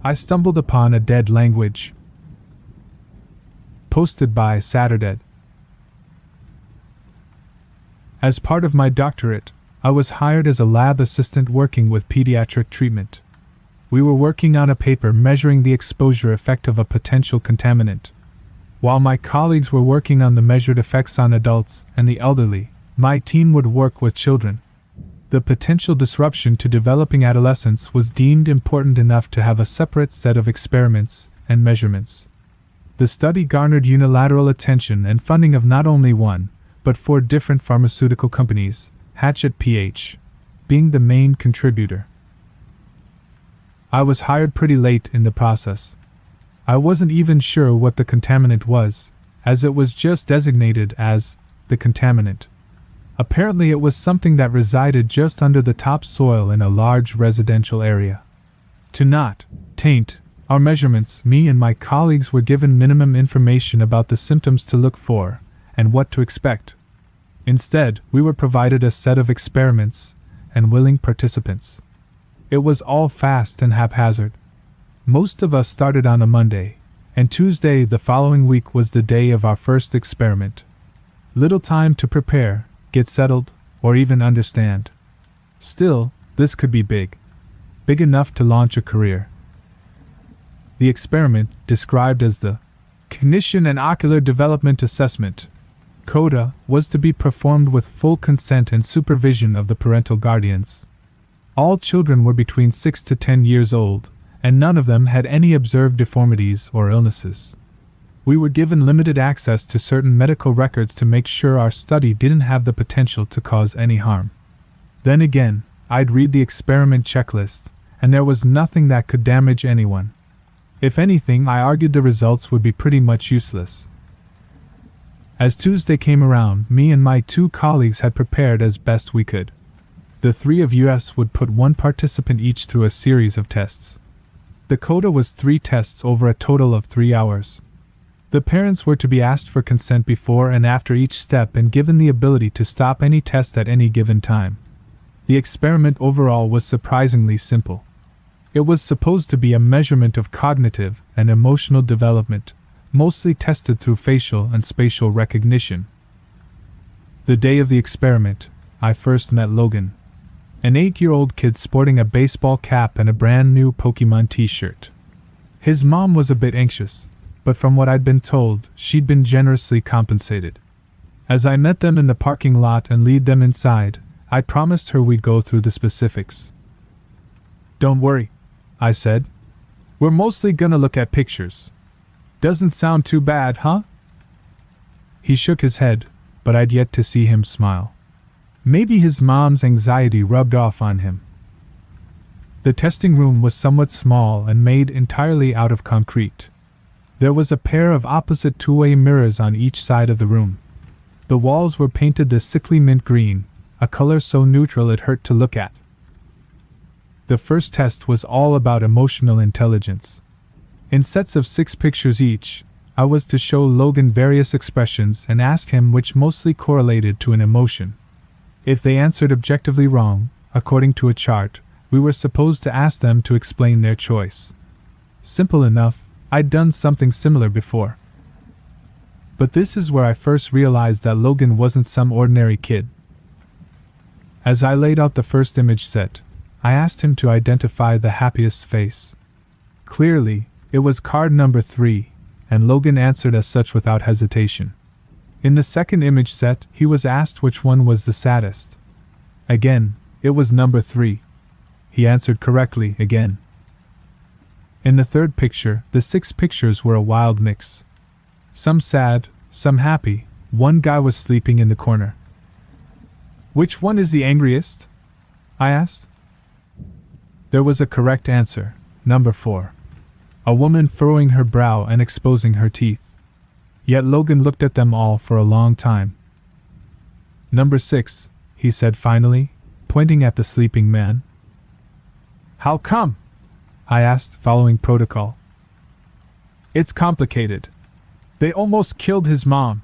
I stumbled upon a dead language. Posted by Saturday. As part of my doctorate, I was hired as a lab assistant working with pediatric treatment. We were working on a paper measuring the exposure effect of a potential contaminant. While my colleagues were working on the measured effects on adults and the elderly, my team would work with children. The potential disruption to developing adolescence was deemed important enough to have a separate set of experiments and measurements. The study garnered unilateral attention and funding of not only one, but 4 different pharmaceutical companies, Hatchet PH being the main contributor. I was hired pretty late in the process. I wasn't even sure what the contaminant was, as it was just designated as the contaminant. Apparently it was something that resided just under the topsoil in a large residential area. To not taint our measurements, me and my colleagues were given minimum information about the symptoms to look for and what to expect. Instead, we were provided a set of experiments and willing participants. It was all fast and haphazard. Most of us started on a Monday, and Tuesday the following week was the day of our first experiment. Little time to prepare, get settled, or even understand. Still, this could be big. Big enough to launch a career. The experiment, described as the Cognition and Ocular Development Assessment, CODA, was to be performed with full consent and supervision of the parental guardians. All children were between 6 to 10 years old, and none of them had any observed deformities or illnesses. We were given limited access to certain medical records to make sure our study didn't have the potential to cause any harm. Then again, I'd read the experiment checklist, and there was nothing that could damage anyone. If anything, I argued the results would be pretty much useless. As Tuesday came around, me and my 2 colleagues had prepared as best we could. The 3 of us would put 1 participant each through a series of tests. The CODA was 3 tests over a total of 3 hours. The parents were to be asked for consent before and after each step and given the ability to stop any test at any given time. The experiment overall was surprisingly simple. It was supposed to be a measurement of cognitive and emotional development, mostly tested through facial and spatial recognition. The day of the experiment, I first met Logan, an 8-year-old kid sporting a baseball cap and a brand new Pokemon t-shirt. His mom was a bit anxious, but from what I'd been told, she'd been generously compensated. As I met them in the parking lot and lead them inside, I promised her we'd go through the specifics. "Don't worry," I said. "We're mostly gonna look at pictures. Doesn't sound too bad, huh?" He shook his head, but I'd yet to see him smile. Maybe his mom's anxiety rubbed off on him. The testing room was somewhat small and made entirely out of concrete. There was a pair of opposite two-way mirrors on each side of the room. The walls were painted this sickly mint green, a color so neutral it hurt to look at. The first test was all about emotional intelligence. In sets of 6 pictures each, I was to show Logan various expressions and ask him which mostly correlated to an emotion. If they answered objectively wrong, according to a chart, we were supposed to ask them to explain their choice. Simple enough, I'd done something similar before. But this is where I first realized that Logan wasn't some ordinary kid. As I laid out the first image set, I asked him to identify the happiest face. Clearly, it was card number 3, and Logan answered as such without hesitation. In the second image set, he was asked which one was the saddest. Again, it was number 3. He answered correctly again. In the third picture, the 6 pictures were a wild mix. Some sad, some happy. One guy was sleeping in the corner. "Which one is the angriest?" I asked. There was a correct answer, number 4. A woman furrowing her brow and exposing her teeth. Yet Logan looked at them all for a long time. "Number 6, he said finally, pointing at the sleeping man. "How come?" I asked, following protocol. "It's complicated. They almost killed his mom."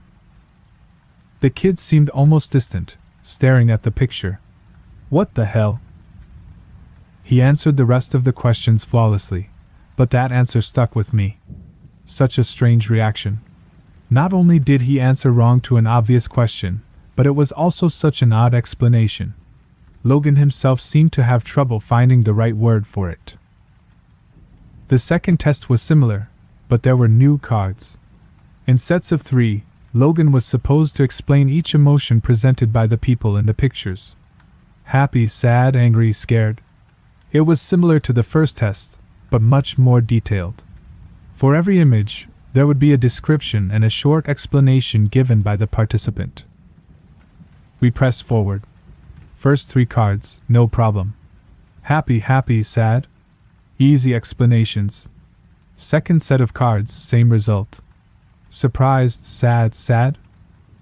The kid seemed almost distant, staring at the picture. "What the hell?" He answered the rest of the questions flawlessly, But that answer stuck with me. Such a strange reaction. Not only did he answer wrong to an obvious question, but it was also such an odd explanation. Logan himself seemed to have trouble finding the right word for it. The second test was similar, but there were new cards. In sets of 3, Logan was supposed to explain each emotion presented by the people in the pictures. Happy, sad, angry, scared. It was similar to the first test, but much more detailed. For every image, there would be a description and a short explanation given by the participant. We pressed forward. First 3 cards, no problem. Happy, happy, sad. Easy explanations. Second set of cards, same result. Surprised, sad, sad.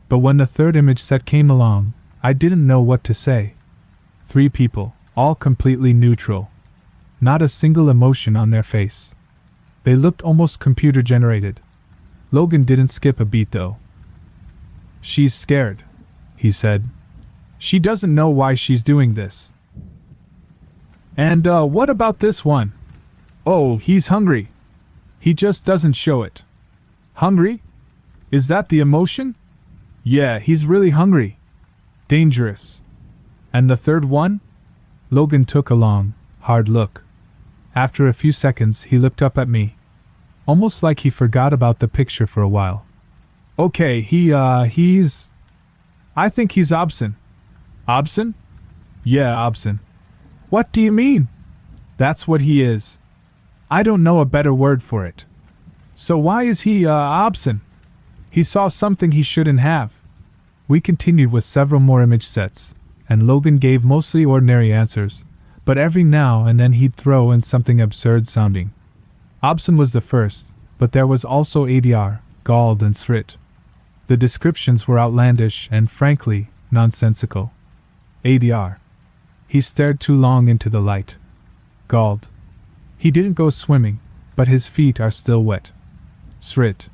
But when the third image set came along, I didn't know what to say. 3 people, all completely neutral. Not a single emotion on their face. They looked almost computer-generated. Logan didn't skip a beat though. She's scared, he said. She doesn't know why she's doing this. And what about this one? Oh, he's hungry. He just doesn't show it. Hungry? Is that the emotion? Yeah, he's really hungry. Dangerous. And the third one? Logan took a long, hard look. After a few seconds, he looked up at me. Almost like he forgot about the picture for a while. Okay, he's... I think he's Obson. Obson? Yeah, Obson. What do you mean? That's what he is. I don't know a better word for it. So why is he, Obson? He saw something he shouldn't have. We continued with several more image sets, and Logan gave mostly ordinary answers, but every now and then he'd throw in something absurd sounding. Obson was the first, but there was also ADR, Gald and Srit. The descriptions were outlandish and, frankly, nonsensical. ADR. He stared too long into the light. Gald. He didn't go swimming, but his feet are still wet. Srit.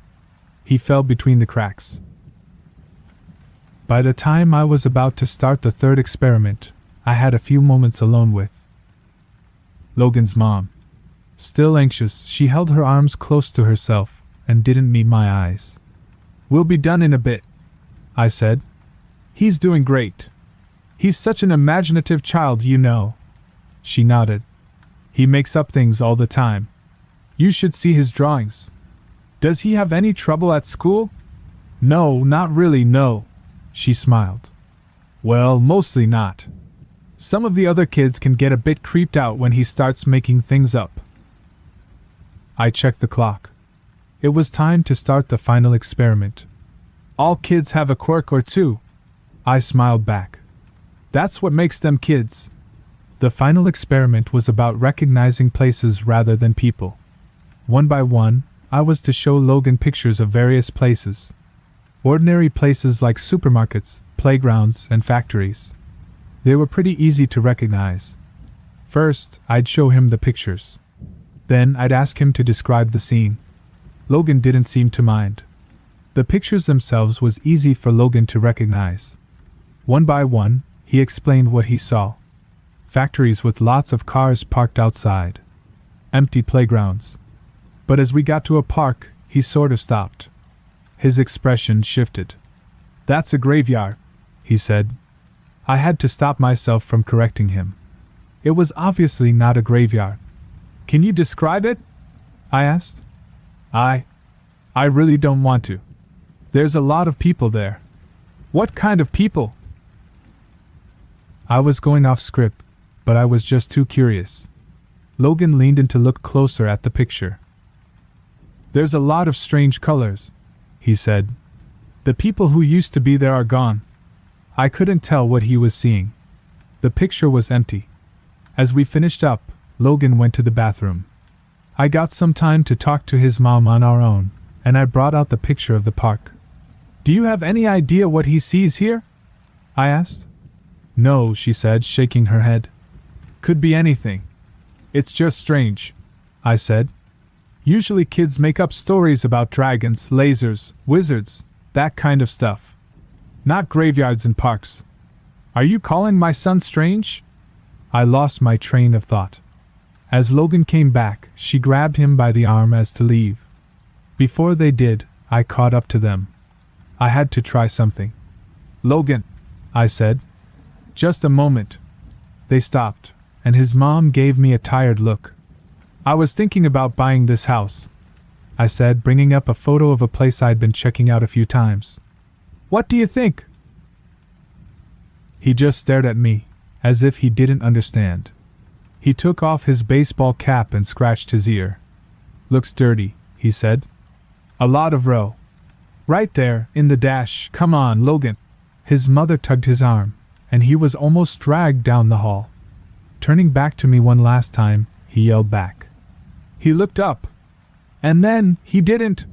He fell between the cracks. By the time I was about to start the third experiment, I had a few moments alone with Logan's mom. Still anxious, she held her arms close to herself and didn't meet my eyes. We'll be done in a bit, I said. He's doing great. He's such an imaginative child, you know. She nodded. He makes up things all the time. You should see his drawings. Does he have any trouble at school? No, not really, no. She smiled. Well, mostly not. Some of the other kids can get a bit creeped out when he starts making things up. I checked the clock. It was time to start the final experiment. All kids have a quirk or two. I smiled back. That's what makes them kids. The final experiment was about recognizing places rather than people. One by one, I was to show Logan pictures of various places. Ordinary places like supermarkets, playgrounds, and factories. They were pretty easy to recognize. First, I'd show him the pictures. Then I'd ask him to describe the scene. Logan didn't seem to mind. The pictures themselves was easy for Logan to recognize. One by one, he explained what he saw. Factories with lots of cars parked outside. Empty playgrounds. But as we got to a park, he sort of stopped. His expression shifted. That's a graveyard, he said. I had to stop myself from correcting him. It was obviously not a graveyard. Can you describe it? I asked. I really don't want to. There's a lot of people there. What kind of people? I was going off script, but I was just too curious. Logan leaned in to look closer at the picture. There's a lot of strange colors, he said. The people who used to be there are gone. I couldn't tell what he was seeing. The picture was empty. As we finished up, Logan went to the bathroom. I got some time to talk to his mom on our own, and I brought out the picture of the park. Do you have any idea what he sees here? I asked. No, she said, shaking her head. Could be anything. It's just strange, I said. Usually kids make up stories about dragons, lasers, wizards, that kind of stuff. Not graveyards and parks. Are you calling my son strange? I lost my train of thought. As Logan came back, she grabbed him by the arm as to leave. Before they did, I caught up to them. I had to try something. "Logan," I said. "Just a moment." They stopped, and his mom gave me a tired look. "I was thinking about buying this house," I said, bringing up a photo of a place I'd been checking out a few times. "What do you think?" He just stared at me, as if he didn't understand. He took off his baseball cap and scratched his ear. "Looks dirty," he said. "A lot of row. Right there, in the dash. Come on, Logan." His mother tugged his arm, and he was almost dragged down the hall. Turning back to me one last time, he yelled back. He looked up. And then, he didn't.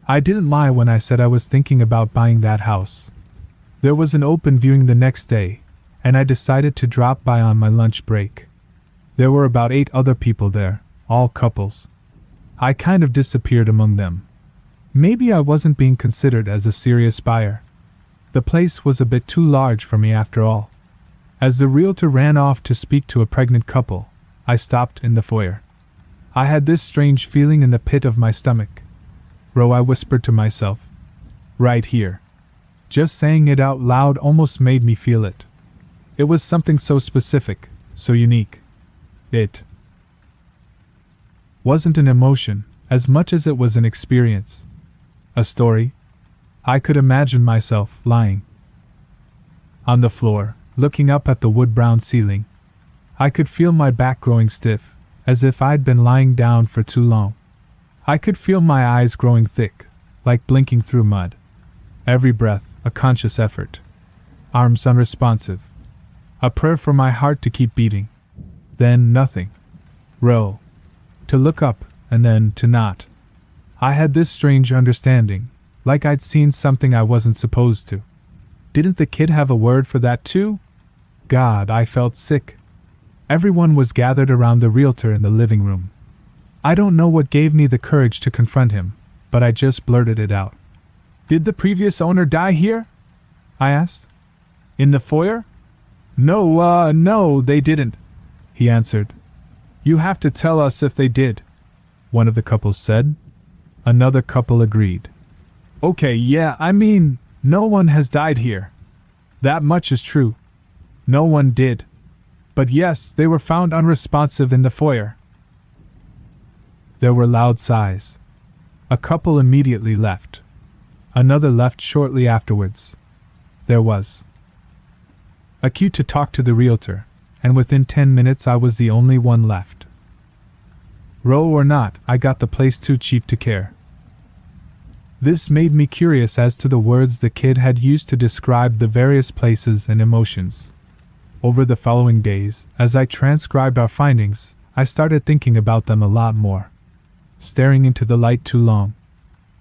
I didn't lie when I said I was thinking about buying that house. There was an open viewing the next day, and I decided to drop by on my lunch break. There were about 8 other people there, all couples. I kind of disappeared among them. Maybe I wasn't being considered as a serious buyer. The place was a bit too large for me after all. As the realtor ran off to speak to a pregnant couple, I stopped in the foyer. I had this strange feeling in the pit of my stomach. "Ro," I whispered to myself. "Right here." Just saying it out loud almost made me feel it. It was something so specific, so unique. It wasn't an emotion, as much as it was an experience. A story. I could imagine myself lying on the floor, looking up at the wood-brown ceiling. I could feel my back growing stiff, as if I'd been lying down for too long. I could feel my eyes growing thick, like blinking through mud. Every breath, a conscious effort. Arms unresponsive. A prayer for my heart to keep beating. Then nothing. Ro. To look up, and then to not. I had this strange understanding, like I'd seen something I wasn't supposed to. Didn't the kid have a word for that too? God, I felt sick. Everyone was gathered around the realtor in the living room. I don't know what gave me the courage to confront him, but I just blurted it out. "Did the previous owner die here?" I asked. "In the foyer?" No, they didn't," he answered. "You have to tell us if they did," one of the couples said. Another couple agreed. "Okay, yeah, I mean, no one has died here. That much is true. No one did. But yes, they were found unresponsive in the foyer." There were loud sighs. A couple immediately left. Another left shortly afterwards. There was a queue to talk to the realtor, and within 10 minutes I was the only one left. Ro or not, I got the place too cheap to care. This made me curious as to the words the kid had used to describe the various places and emotions. Over the following days, as I transcribed our findings, I started thinking about them a lot more. Staring into the light too long.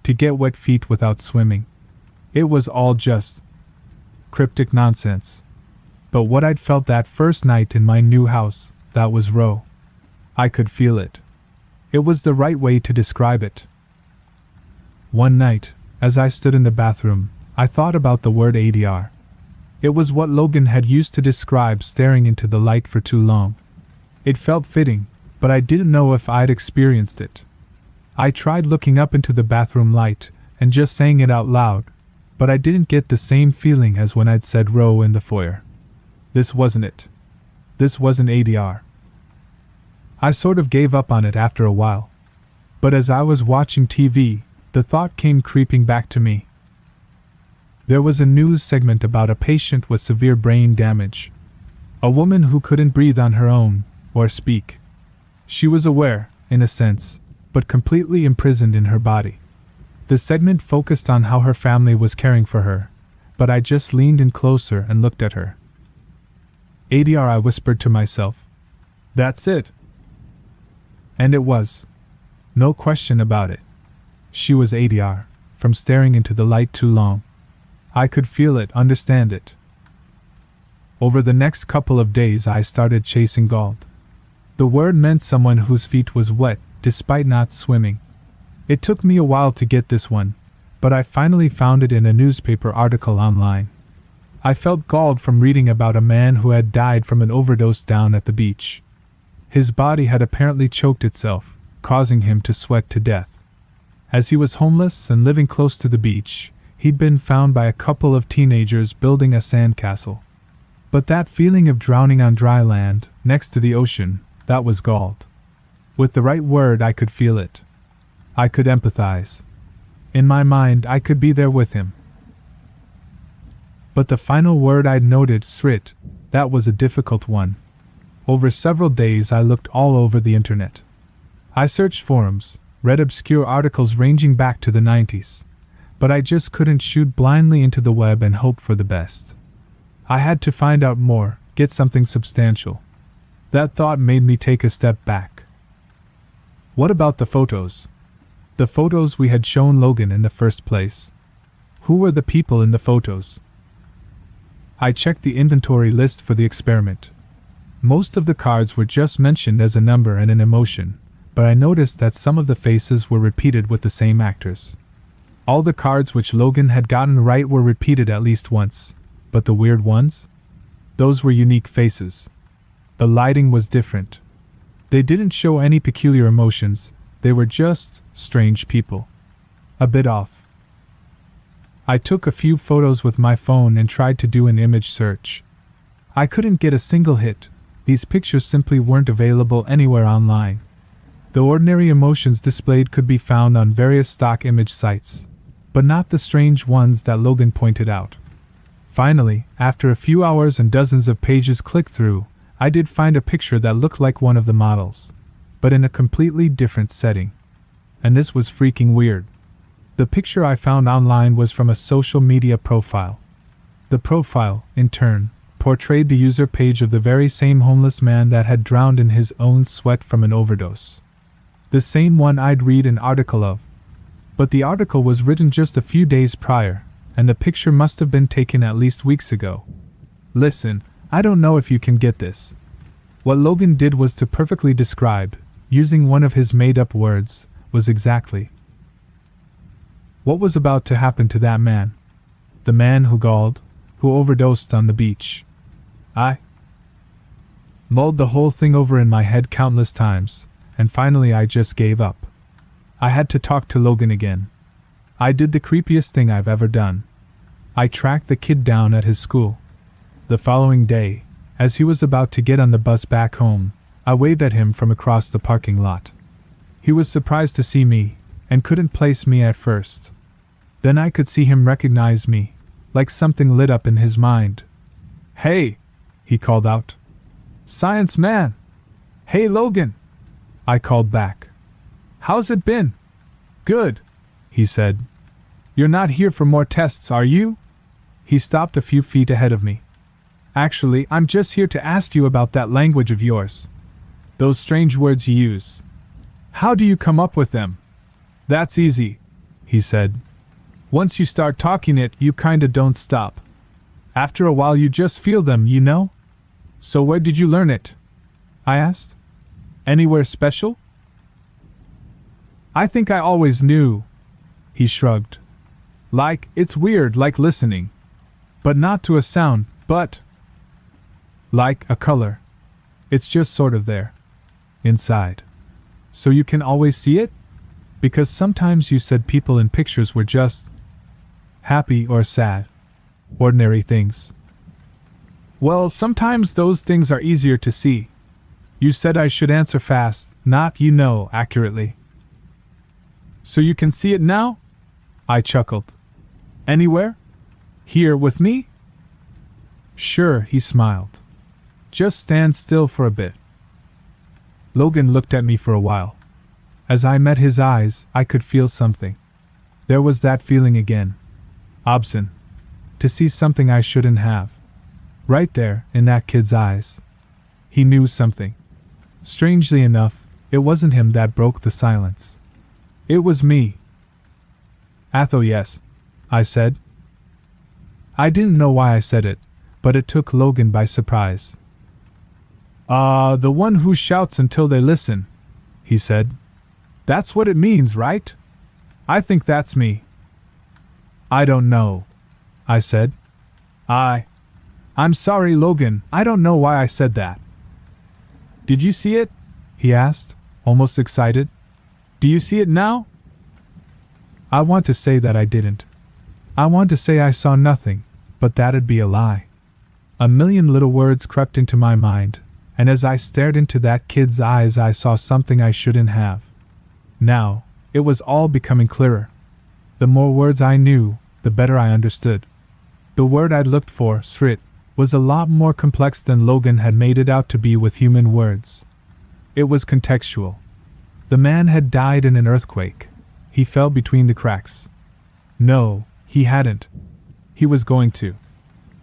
To get wet feet without swimming. It was all just cryptic nonsense. But what I'd felt that first night in my new house, that was Ro. I could feel it. It was the right way to describe it. One night, as I stood in the bathroom, I thought about the word ADR. It was what Logan had used to describe staring into the light for too long. It felt fitting, but I didn't know if I'd experienced it. I tried looking up into the bathroom light and just saying it out loud, but I didn't get the same feeling as when I'd said Ro in the foyer. This wasn't it. This wasn't ADR. I sort of gave up on it after a while. But as I was watching TV, the thought came creeping back to me. There was a news segment about a patient with severe brain damage. A woman who couldn't breathe on her own, or speak. She was aware, in a sense, but completely imprisoned in her body. The segment focused on how her family was caring for her, but I just leaned in closer and looked at her. ADR, I whispered to myself. That's it. And it was. No question about it. She was ADR, from staring into the light too long. I could feel it, understand it. Over the next couple of days I started chasing gold. The word meant someone whose feet was wet, despite not swimming. It took me a while to get this one, but I finally found it in a newspaper article online. I felt galled from reading about a man who had died from an overdose down at the beach. His body had apparently choked itself, causing him to sweat to death. As he was homeless and living close to the beach, he'd been found by a couple of teenagers building a sandcastle. But that feeling of drowning on dry land, next to the ocean, that was galled. With the right word, I could feel it. I could empathize. In my mind, I could be there with him. But the final word I'd noted, srit, that was a difficult one. Over several days I looked all over the internet. I searched forums, read obscure articles ranging back to the 90s. But I just couldn't shoot blindly into the web and hope for the best. I had to find out more, get something substantial. That thought made me take a step back. What about the photos? The photos we had shown Logan in the first place. Who were the people in the photos? I checked the inventory list for the experiment. Most of the cards were just mentioned as a number and an emotion, but I noticed that some of the faces were repeated with the same actors. All the cards which Logan had gotten right were repeated at least once, but the weird ones? Those were unique faces. The lighting was different. They didn't show any peculiar emotions, they were just strange people. A bit off. I took a few photos with my phone and tried to do an image search. I couldn't get a single hit. These pictures simply weren't available anywhere online. The ordinary emotions displayed could be found on various stock image sites, but not the strange ones that Logan pointed out. Finally, after a few hours and dozens of pages clicked through, I did find a picture that looked like one of the models, but in a completely different setting. And this was freaking weird. The picture I found online was from a social media profile. The profile, in turn, portrayed the user page of the very same homeless man that had drowned in his own sweat from an overdose. The same one I'd read an article of. But the article was written just a few days prior, and the picture must have been taken at least weeks ago. Listen, I don't know if you can get this. What Logan did was to perfectly describe, using one of his made-up words, was exactly what was about to happen to that man. The man who galled, who overdosed on the beach. I mulled the whole thing over in my head countless times, and finally I just gave up. I had to talk to Logan again. I did the creepiest thing I've ever done. I tracked the kid down at his school. The following day, as he was about to get on the bus back home, I waved at him from across the parking lot. He was surprised to see me, and couldn't place me at first. Then I could see him recognize me, like something lit up in his mind. "Hey!" he called out. "Science man!" "Hey Logan!" I called back. "How's it been?" "Good," he said. "You're not here for more tests, are you?" He stopped a few feet ahead of me. "Actually, I'm just here to ask you about that language of yours. Those strange words you use. How do you come up with them?" "That's easy," he said. "Once you start talking it, you kinda don't stop. After a while you just feel them, you know? So where did you learn it?" I asked. "Anywhere special?" "I think I always knew," he shrugged. "Like, it's weird, like listening. But not to a sound, but like a color. It's just sort of there. Inside. So you can always see it? Because sometimes you said people in pictures were just happy or sad. Ordinary things. Well, sometimes those things are easier to see. You said I should answer fast, not, accurately. So you can see it now?" I chuckled. "Anywhere? Here with me?" "Sure," he smiled. "Just stand still for a bit." Logan looked at me for a while. As I met his eyes, I could feel something. There was that feeling again. Obscene. To see something I shouldn't have. Right there, in that kid's eyes. He knew something. Strangely enough, it wasn't him that broke the silence. It was me. "Atho, yes," I said. I didn't know why I said it, but it took Logan by surprise. The one who shouts until they listen," he said. "That's what it means, right? I think that's me." "I don't know," I said. I'm sorry, Logan, I don't know why I said that." "Did you see it?" he asked, almost excited. Do you see it now? I want to say that I didn't. I want to say I saw nothing, but that'd be a lie. A million little words crept into my mind, and as I stared into that kid's eyes I saw something I shouldn't have. Now, it was all becoming clearer. The more words I knew, the better I understood. The word I'd looked for, srit, was a lot more complex than Logan had made it out to be with human words. It was contextual. The man had died in an earthquake. He fell between the cracks. No, he hadn't. He was going to.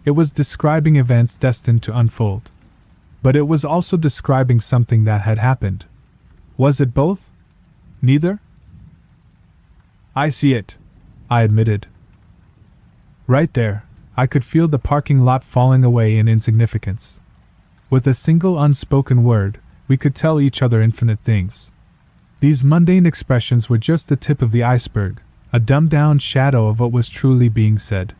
It was describing events destined to unfold. But it was also describing something that had happened. Was it both? Neither? I see it, I admitted. Right there, I could feel the parking lot falling away in insignificance. With a single unspoken word, we could tell each other infinite things. These mundane expressions were just the tip of the iceberg, a dumbed-down shadow of what was truly being said.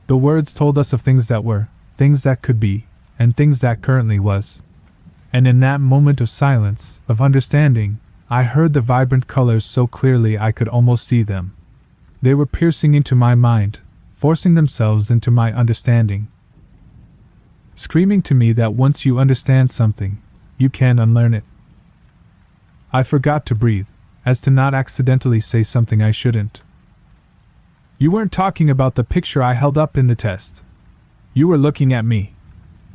The words told us of things that were, things that could be, and things that currently was. And in that moment of silence, of understanding, I heard the vibrant colors so clearly I could almost see them. They were piercing into my mind, forcing themselves into my understanding. Screaming to me that once you understand something, you can unlearn it. I forgot to breathe, as to not accidentally say something I shouldn't. You weren't talking about the picture I held up in the test. You were looking at me,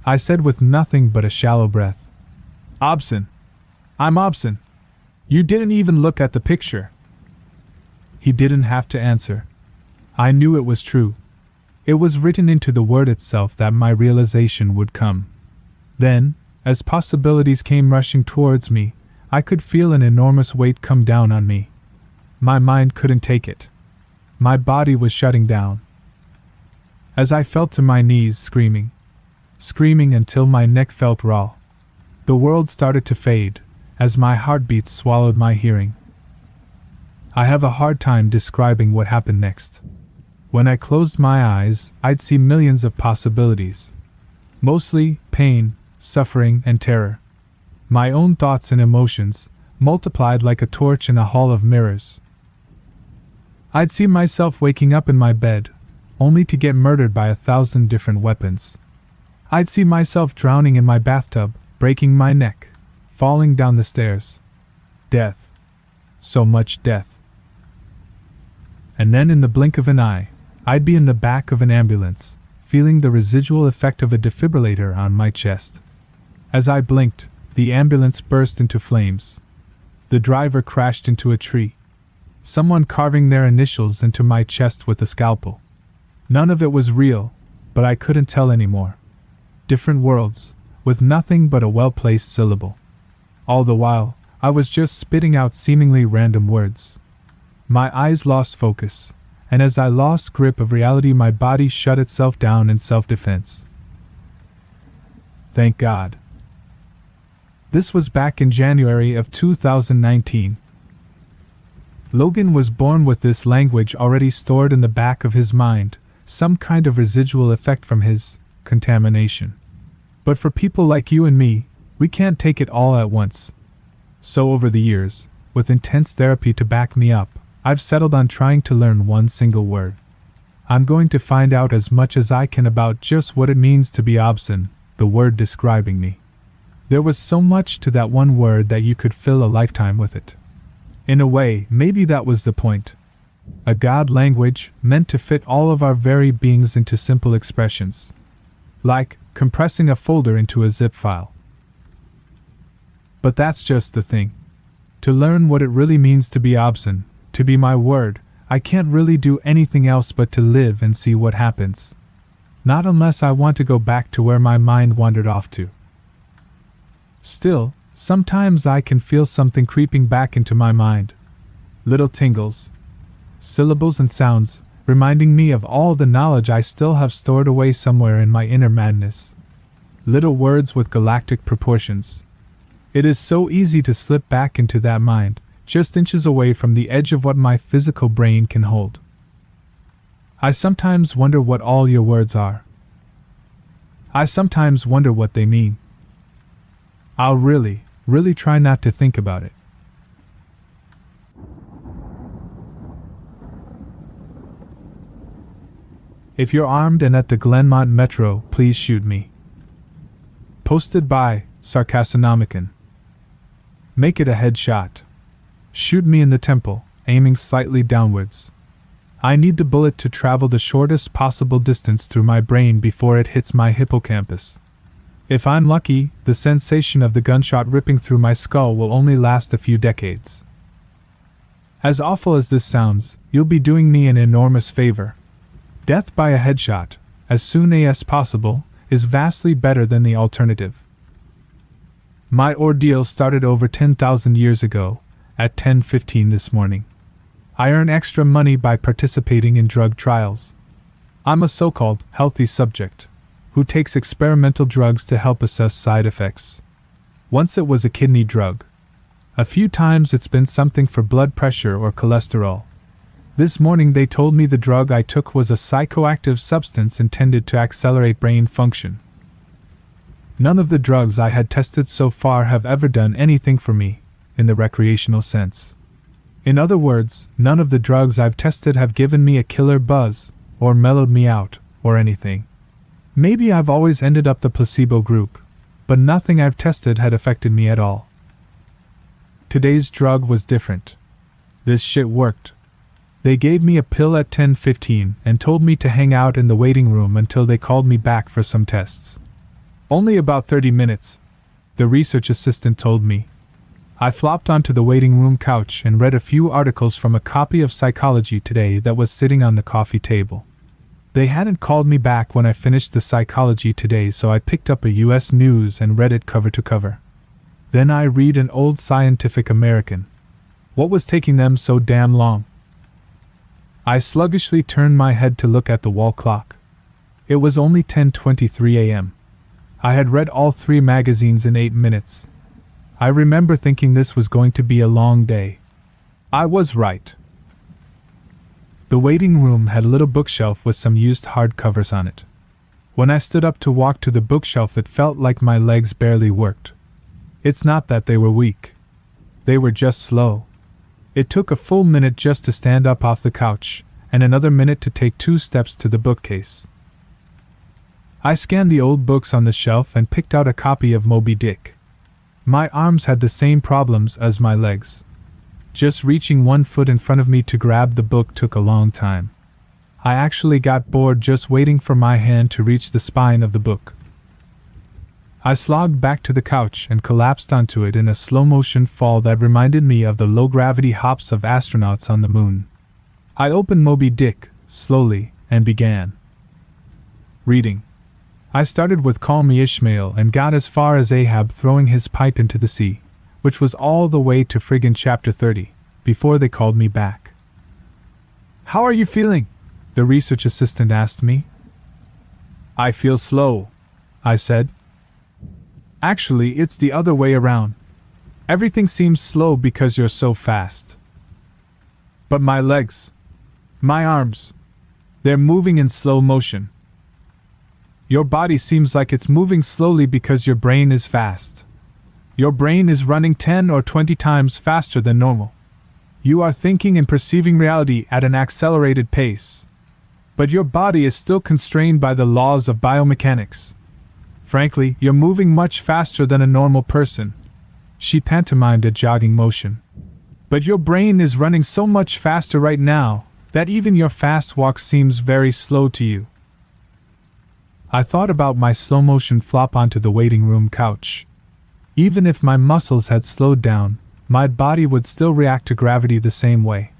I said with nothing but a shallow breath. Obson. I'm Obson. You didn't even look at the picture. He didn't have to answer. I knew it was true. It was written into the word itself that my realization would come. Then, as possibilities came rushing towards me, I could feel an enormous weight come down on me. My mind couldn't take it. My body was shutting down. As I fell to my knees screaming until my neck felt raw, the world started to fade, as my heartbeats swallowed my hearing. I have a hard time describing what happened next. When I closed my eyes, I'd see millions of possibilities. Mostly pain, suffering, and terror. My own thoughts and emotions, multiplied like a torch in a hall of mirrors. I'd see myself waking up in my bed, only to get murdered by 1,000 different weapons. I'd see myself drowning in my bathtub, breaking my neck, falling down the stairs. Death. So much death. And then in the blink of an eye, I'd be in the back of an ambulance, feeling the residual effect of a defibrillator on my chest. As I blinked, the ambulance burst into flames. The driver crashed into a tree. Someone carving their initials into my chest with a scalpel. None of it was real, but I couldn't tell anymore. Different worlds, with nothing but a well-placed syllable. All the while, I was just spitting out seemingly random words. My eyes lost focus, and as I lost grip of reality my body shut itself down in self-defense. Thank God. This was back in January of 2019. Logan was born with this language already stored in the back of his mind, some kind of residual effect from his contamination. But for people like you and me, we can't take it all at once. So over the years, with intense therapy to back me up, I've settled on trying to learn one single word. I'm going to find out as much as I can about just what it means to be Obson, the word describing me. There was so much to that one word that you could fill a lifetime with it. In a way, maybe that was the point. A God language meant to fit all of our very beings into simple expressions. Like compressing a folder into a zip file. But that's just the thing. To learn what it really means to be Obson, to be my word, I can't really do anything else but to live and see what happens. Not unless I want to go back to where my mind wandered off to. Still, sometimes I can feel something creeping back into my mind. Little tingles. Syllables and sounds, reminding me of all the knowledge I still have stored away somewhere in my inner madness. Little words with galactic proportions. It is so easy to slip back into that mind, just inches away from the edge of what my physical brain can hold. I sometimes wonder what all your words are. I sometimes wonder what they mean. I'll really Really try not to think about it. If you're armed and at the Glenmont Metro, please shoot me. Posted by Sarcassonomicon. Make it a headshot. Shoot me in the temple, aiming slightly downwards. I need the bullet to travel the shortest possible distance through my brain before it hits my hippocampus. If I'm lucky, the sensation of the gunshot ripping through my skull will only last a few decades. As awful as this sounds, you'll be doing me an enormous favor. Death by a headshot, as soon as possible, is vastly better than the alternative. My ordeal started over 10,000 years ago, at 10:15 this morning. I earn extra money by participating in drug trials. I'm a so-called healthy subject, who takes experimental drugs to help assess side effects. Once it was a kidney drug. A few times it's been something for blood pressure or cholesterol. This morning they told me the drug I took was a psychoactive substance intended to accelerate brain function. None of the drugs I had tested so far have ever done anything for me, in the recreational sense. In other words, none of the drugs I've tested have given me a killer buzz, or mellowed me out, or anything. Maybe I've always ended up the placebo group, but nothing I've tested had affected me at all. Today's drug was different. This shit worked. They gave me a pill at 10:15 and told me to hang out in the waiting room until they called me back for some tests. Only about 30 minutes, the research assistant told me. I flopped onto the waiting room couch and read a few articles from a copy of Psychology Today that was sitting on the coffee table. They hadn't called me back when I finished the Psychology Today, so I picked up a US News and read it cover to cover. Then I read an old Scientific American. What was taking them so damn long? I sluggishly turned my head to look at the wall clock. It was only 10:23 a.m. I had read all 3 magazines in 8 minutes. I remember thinking this was going to be a long day. I was right. The waiting room had a little bookshelf with some used hardcovers on it. When I stood up to walk to the bookshelf, it felt like my legs barely worked. It's not that they were weak. They were just slow. It took a full minute just to stand up off the couch, and another minute to take 2 steps to the bookcase. I scanned the old books on the shelf and picked out a copy of Moby Dick. My arms had the same problems as my legs. Just reaching 1 foot in front of me to grab the book took a long time. I actually got bored just waiting for my hand to reach the spine of the book. I slogged back to the couch and collapsed onto it in a slow-motion fall that reminded me of the low-gravity hops of astronauts on the moon. I opened Moby Dick, slowly, and began reading. I started with Call Me Ishmael and got as far as Ahab throwing his pipe into the sea, which was all the way to friggin' chapter 30, before they called me back. "How are you feeling?" the research assistant asked me. "I feel slow," I said. "Actually, it's the other way around. Everything seems slow because you're so fast. But my legs, my arms, they're moving in slow motion. Your body seems like it's moving slowly because your brain is fast. Your brain is running 10 or 20 times faster than normal. You are thinking and perceiving reality at an accelerated pace. But your body is still constrained by the laws of biomechanics. Frankly, you're moving much faster than a normal person." She pantomimed a jogging motion. "But your brain is running so much faster right now that even your fast walk seems very slow to you." I thought about my slow-motion flop onto the waiting room couch. Even if my muscles had slowed down, my body would still react to gravity the same way.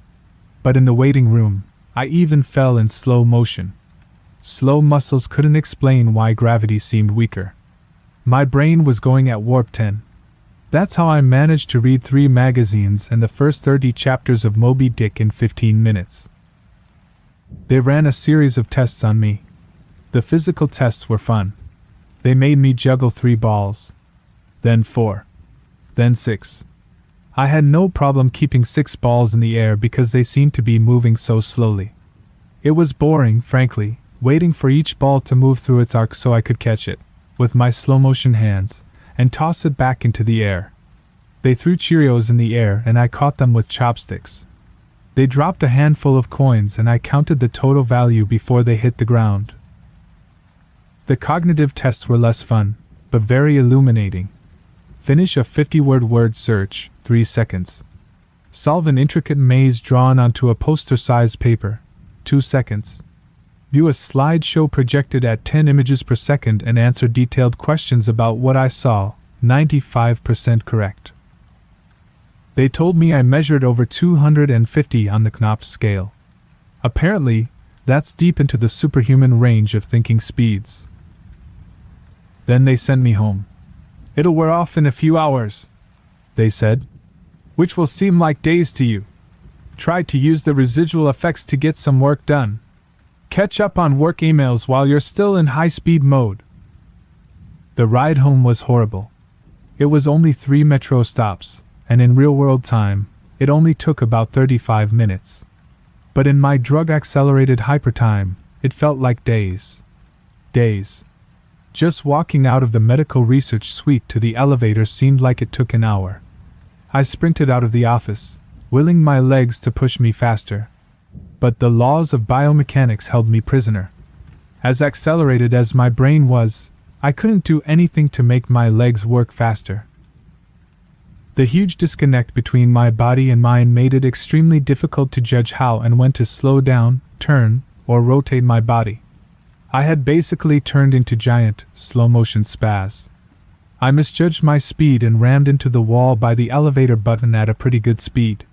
But in the waiting room, I even fell in slow motion. Slow muscles couldn't explain why gravity seemed weaker. My brain was going at warp 10. That's how I managed to read 3 magazines and the first 30 chapters of Moby Dick in 15 minutes. They ran a series of tests on me. The physical tests were fun. They made me juggle 3 balls. Then 4. Then 6. I had no problem keeping 6 balls in the air because they seemed to be moving so slowly. It was boring, frankly, waiting for each ball to move through its arc so I could catch it, with my slow-motion hands, and toss it back into the air. They threw Cheerios in the air and I caught them with chopsticks. They dropped a handful of coins and I counted the total value before they hit the ground. The cognitive tests were less fun, but very illuminating. Finish a 50-word word search, 3 seconds. Solve an intricate maze drawn onto a poster-sized paper, 2 seconds. View a slideshow projected at 10 images per second and answer detailed questions about what I saw, 95% correct. They told me I measured over 250 on the Knopf scale. Apparently, that's deep into the superhuman range of thinking speeds. Then they sent me home. It'll wear off in a few hours, they said, which will seem like days to you. Try to use the residual effects to get some work done. Catch up on work emails while you're still in high-speed mode. The ride home was horrible. It was only 3 metro stops, and in real-world time, it only took about 35 minutes. But in my drug-accelerated hypertime, it felt like days. Days. Just walking out of the medical research suite to the elevator seemed like it took an hour. I sprinted out of the office, willing my legs to push me faster. But the laws of biomechanics held me prisoner. As accelerated as my brain was, I couldn't do anything to make my legs work faster. The huge disconnect between my body and mind made it extremely difficult to judge how and when to slow down, turn, or rotate my body. I had basically turned into giant, slow-motion spaz. I misjudged my speed and rammed into the wall by the elevator button at a pretty good speed.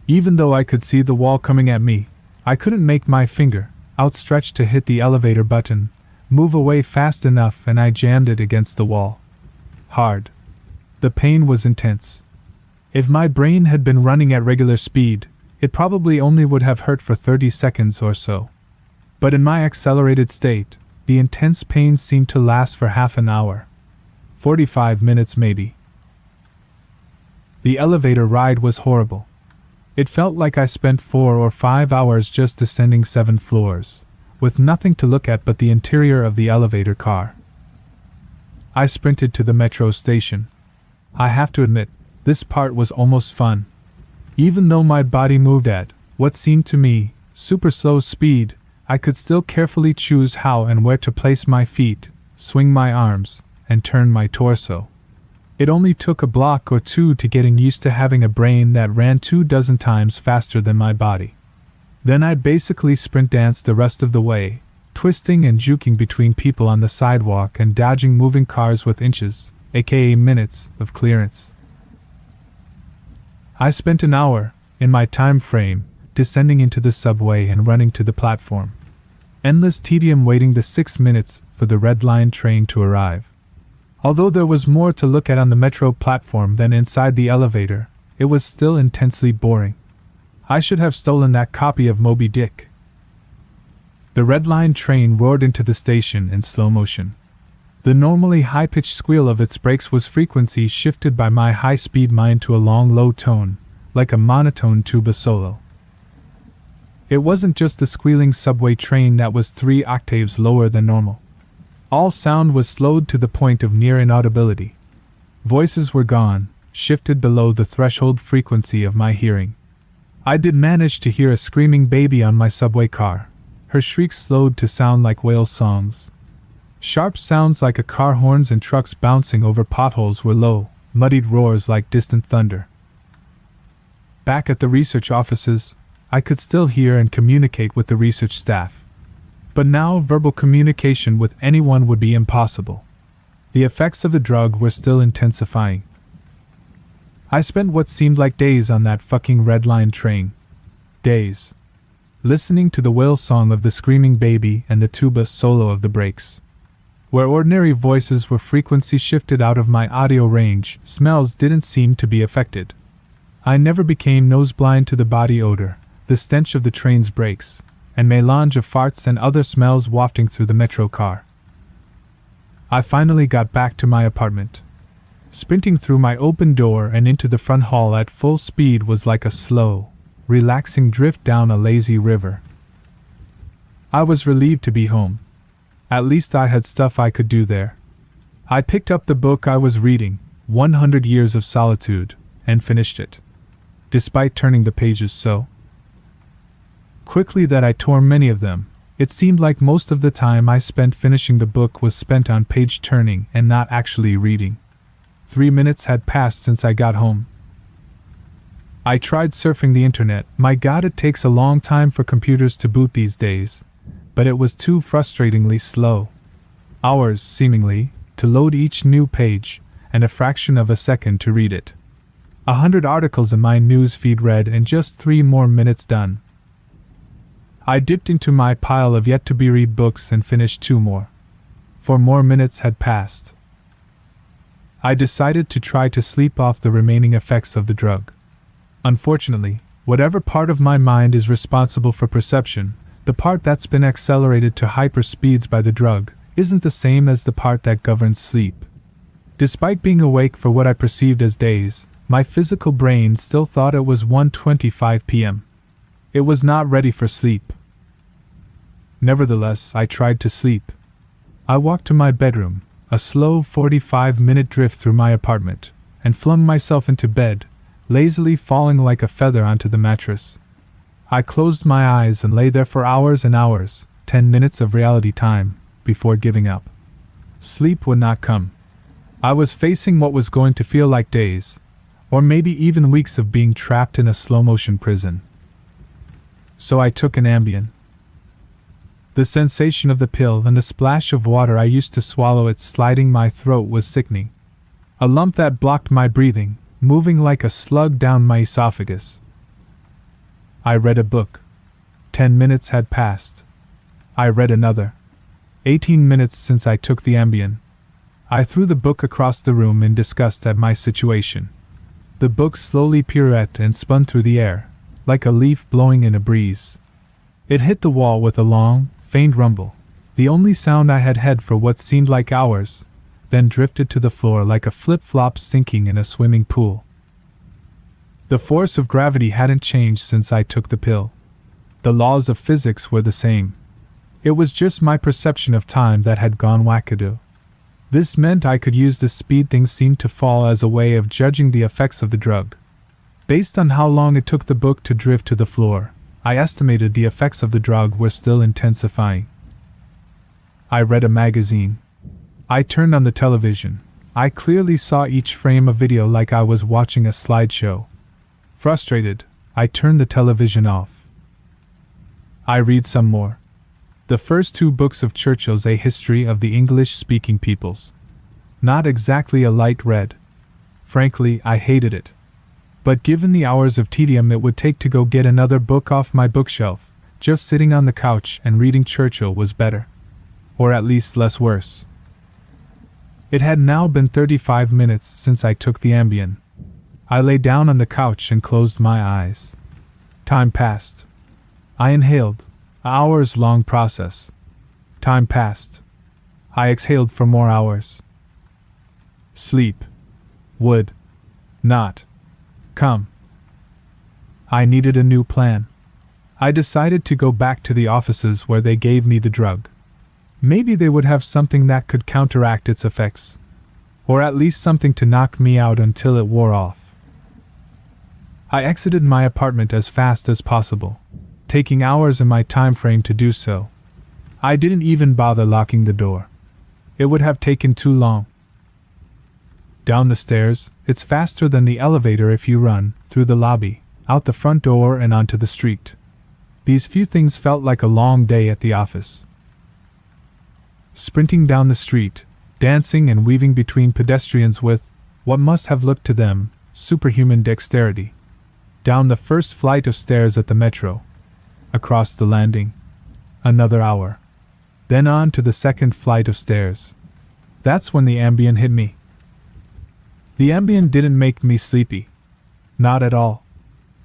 Even though I could see the wall coming at me, I couldn't make my finger, outstretched to hit the elevator button, move away fast enough, and I jammed it against the wall. Hard. The pain was intense. If my brain had been running at regular speed, it probably only would have hurt for 30 seconds or so. But in my accelerated state, the intense pain seemed to last for half an hour. 45 minutes maybe. The elevator ride was horrible. It felt like I spent 4 or 5 hours just descending 7 floors, with nothing to look at but the interior of the elevator car. I sprinted to the metro station. I have to admit, this part was almost fun. Even though my body moved at, what seemed to me, super slow speed, I could still carefully choose how and where to place my feet, swing my arms, and turn my torso. It only took a block or two to getting used to having a brain that ran 24 times faster than my body. Then I'd basically sprint dance the rest of the way, twisting and juking between people on the sidewalk and dodging moving cars with inches, aka minutes, of clearance. I spent an hour, in my time frame, descending into the subway and running to the platform. Endless tedium waiting the 6 minutes for the Red Line train to arrive. Although there was more to look at on the metro platform than inside the elevator, it was still intensely boring. I should have stolen that copy of Moby Dick. The Red Line train roared into the station in slow motion. The normally high-pitched squeal of its brakes was frequency shifted by my high-speed mind to a long, low tone, like a monotone tuba solo. It wasn't just the squealing subway train that was 3 octaves lower than normal. All sound was slowed to the point of near inaudibility. Voices were gone, shifted below the threshold frequency of my hearing. I did manage to hear a screaming baby on my subway car. Her shrieks slowed to sound like whale songs. Sharp sounds like a car horns and trucks bouncing over potholes were low, muddied roars like distant thunder. Back at the research offices, I could still hear and communicate with the research staff. But now verbal communication with anyone would be impossible. The effects of the drug were still intensifying. I spent what seemed like days on that fucking Red Line train. Days. Listening to the whale song of the screaming baby and the tuba solo of the brakes. Where ordinary voices were frequency shifted out of my audio range, smells didn't seem to be affected. I never became nose-blind to the body odor, the stench of the train's brakes, and melange of farts and other smells wafting through the metro car. I finally got back to my apartment. Sprinting through my open door and into the front hall at full speed was like a slow, relaxing drift down a lazy river. I was relieved to be home. At least I had stuff I could do there. I picked up the book I was reading, 100 Years of Solitude, and finished it, despite turning the pages so quickly that I tore many of them. It seemed like most of the time I spent finishing the book was spent on page turning and not actually reading. 3 minutes had passed since I got home. I tried surfing the internet. My God, it takes a long time for computers to boot these days. But it was too frustratingly slow. Hours, seemingly, to load each new page, and a fraction of a second to read it. 100 articles in my news feed read in just 3 more minutes done. I dipped into my pile of yet-to-be-read books and finished 2 more. 4 more minutes had passed. I decided to try to sleep off the remaining effects of the drug. Unfortunately, whatever part of my mind is responsible for perception, the part that's been accelerated to hyperspeeds by the drug, isn't the same as the part that governs sleep. Despite being awake for what I perceived as days, my physical brain still thought it was 1:25 p.m. It was not ready for sleep. Nevertheless, I tried to sleep. I walked to my bedroom, a slow 45-minute drift through my apartment, and flung myself into bed, lazily falling like a feather onto the mattress. I closed my eyes and lay there for hours and hours, 10 minutes of reality time, before giving up. Sleep would not come. I was facing what was going to feel like days, or maybe even weeks of being trapped in a slow-motion prison. So I took an Ambien. The sensation of the pill and the splash of water I used to swallow it sliding my throat was sickening. A lump that blocked my breathing, moving like a slug down my esophagus. I read a book. 10 minutes had passed. I read another. 18 minutes since I took the Ambien. I threw the book across the room in disgust at my situation. The book slowly pirouetted and spun through the air, like a leaf blowing in a breeze. It hit the wall with a long, faint rumble, the only sound I had had for what seemed like hours, then drifted to the floor like a flip-flop sinking in a swimming pool. The force of gravity hadn't changed since I took the pill. The laws of physics were the same. It was just my perception of time that had gone wackadoo. This meant I could use the speed things seemed to fall as a way of judging the effects of the drug. Based on how long it took the book to drift to the floor, I estimated the effects of the drug were still intensifying. I read a magazine. I turned on the television. I clearly saw each frame of video like I was watching a slideshow. Frustrated, I turned the television off. I read some more. The first 2 books of Churchill's A History of the English-Speaking Peoples. Not exactly a light read. Frankly, I hated it. But given the hours of tedium it would take to go get another book off my bookshelf, just sitting on the couch and reading Churchill was better. Or at least less worse. It had now been 35 minutes since I took the Ambien. I lay down on the couch and closed my eyes. Time passed. I inhaled. An hours-long process. Time passed. I exhaled for more hours. Sleep would not come. I needed a new plan. I decided to go back to the offices where they gave me the drug. Maybe they would have something that could counteract its effects. Or at least something to knock me out until it wore off. I exited my apartment as fast as possible, taking hours in my time frame to do so. I didn't even bother locking the door. It would have taken too long. Down the stairs, it's faster than the elevator if you run, through the lobby, out the front door and onto the street. These few things felt like a long day at the office. Sprinting down the street, dancing and weaving between pedestrians with, what must have looked to them, superhuman dexterity. Down the first flight of stairs at the metro. Across the landing. Another hour. Then on to the second flight of stairs. That's when the Ambien hit me. The Ambien didn't make me sleepy. Not at all.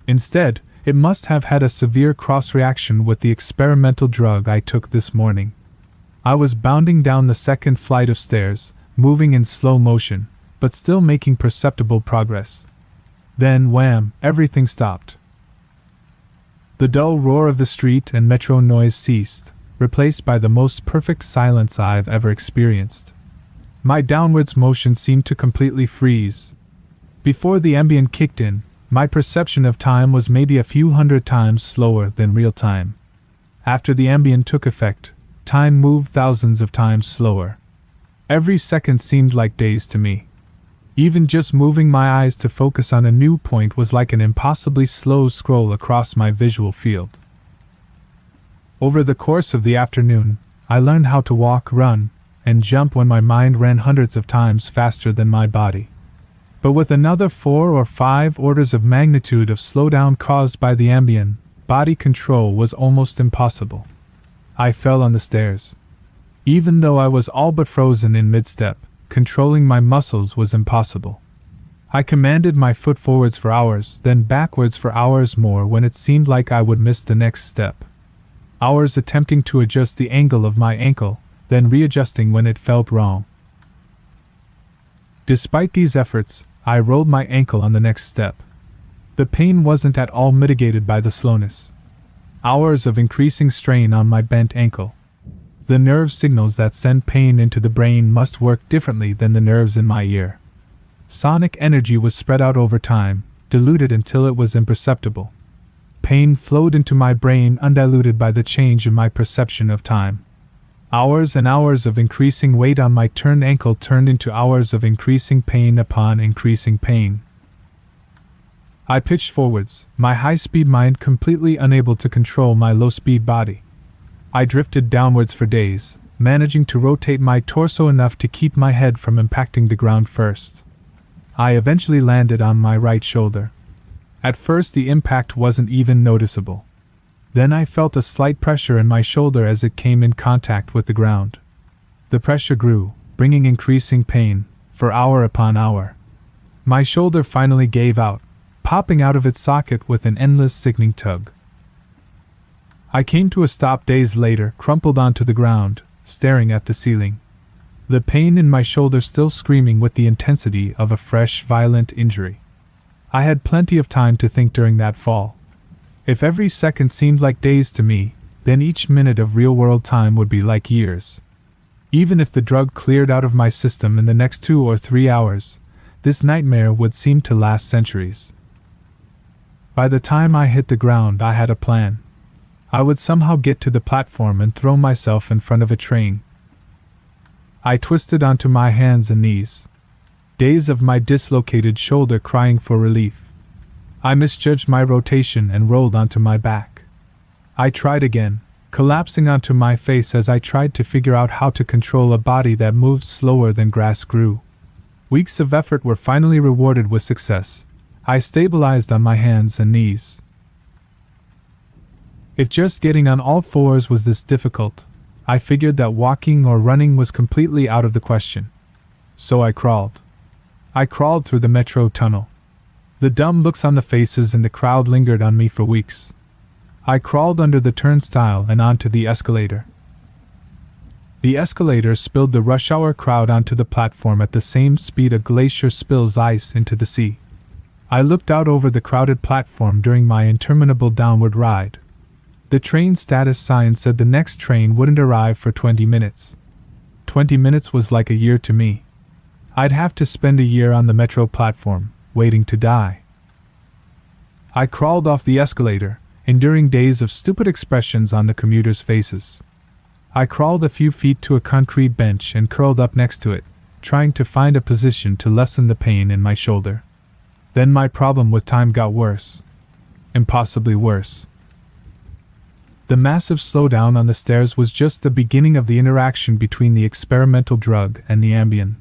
Instead, it must have had a severe cross-reaction with the experimental drug I took this morning. I was bounding down the second flight of stairs, moving in slow motion, but still making perceptible progress. Then, wham, everything stopped. The dull roar of the street and metro noise ceased, replaced by the most perfect silence I've ever experienced. My downwards motion seemed to completely freeze. Before the ambient kicked in, my perception of time was maybe a few hundred times slower than real time. After the ambient took effect, time moved thousands of times slower. Every second seemed like days to me. Even just moving my eyes to focus on a new point was like an impossibly slow scroll across my visual field. Over the course of the afternoon, I learned how to walk, run, and jump when my mind ran hundreds of times faster than my body. But with another 4 or 5 orders of magnitude of slowdown caused by the ambient, body control was almost impossible. I fell on the stairs. Even though I was all but frozen in mid-step, controlling my muscles was impossible. I commanded my foot forwards for hours, then backwards for hours more when it seemed like I would miss the next step. Hours attempting to adjust the angle of my ankle, then readjusting when it felt wrong. Despite these efforts, I rolled my ankle on the next step. The pain wasn't at all mitigated by the slowness. Hours of increasing strain on my bent ankle. The nerve signals that send pain into the brain must work differently than the nerves in my ear. Sonic energy was spread out over time, diluted until it was imperceptible. Pain flowed into my brain undiluted by the change in my perception of time. Hours and hours of increasing weight on my turned ankle turned into hours of increasing pain upon increasing pain. I pitched forwards, my high-speed mind completely unable to control my low-speed body. I drifted downwards for days, managing to rotate my torso enough to keep my head from impacting the ground first. I eventually landed on my right shoulder. At first the impact wasn't even noticeable. Then I felt a slight pressure in my shoulder as it came in contact with the ground. The pressure grew, bringing increasing pain, for hour upon hour. My shoulder finally gave out, popping out of its socket with an endless sickening tug. I came to a stop days later, crumpled onto the ground, staring at the ceiling. The pain in my shoulder still screaming with the intensity of a fresh, violent injury. I had plenty of time to think during that fall. If every second seemed like days to me, then each minute of real-world time would be like years. Even if the drug cleared out of my system in the next 2 or 3 hours, this nightmare would seem to last centuries. By the time I hit the ground, I had a plan. I would somehow get to the platform and throw myself in front of a train. I twisted onto my hands and knees. Days of my dislocated shoulder crying for relief. I misjudged my rotation and rolled onto my back. I tried again, collapsing onto my face as I tried to figure out how to control a body that moved slower than grass grew. Weeks of effort were finally rewarded with success. I stabilized on my hands and knees. If just getting on all fours was this difficult, I figured that walking or running was completely out of the question. So I crawled. I crawled through the metro tunnel. The dumb looks on the faces in the crowd lingered on me for weeks. I crawled under the turnstile and onto the escalator. The escalator spilled the rush hour crowd onto the platform at the same speed a glacier spills ice into the sea. I looked out over the crowded platform during my interminable downward ride. The train status sign said the next train wouldn't arrive for 20 minutes. 20 minutes was like a year to me. I'd have to spend a year on the metro platform, waiting to die. I crawled off the escalator, enduring days of stupid expressions on the commuters' faces. I crawled a few feet to a concrete bench and curled up next to it, trying to find a position to lessen the pain in my shoulder. Then my problem with time got worse. Impossibly worse. The massive slowdown on the stairs was just the beginning of the interaction between the experimental drug and the ambient.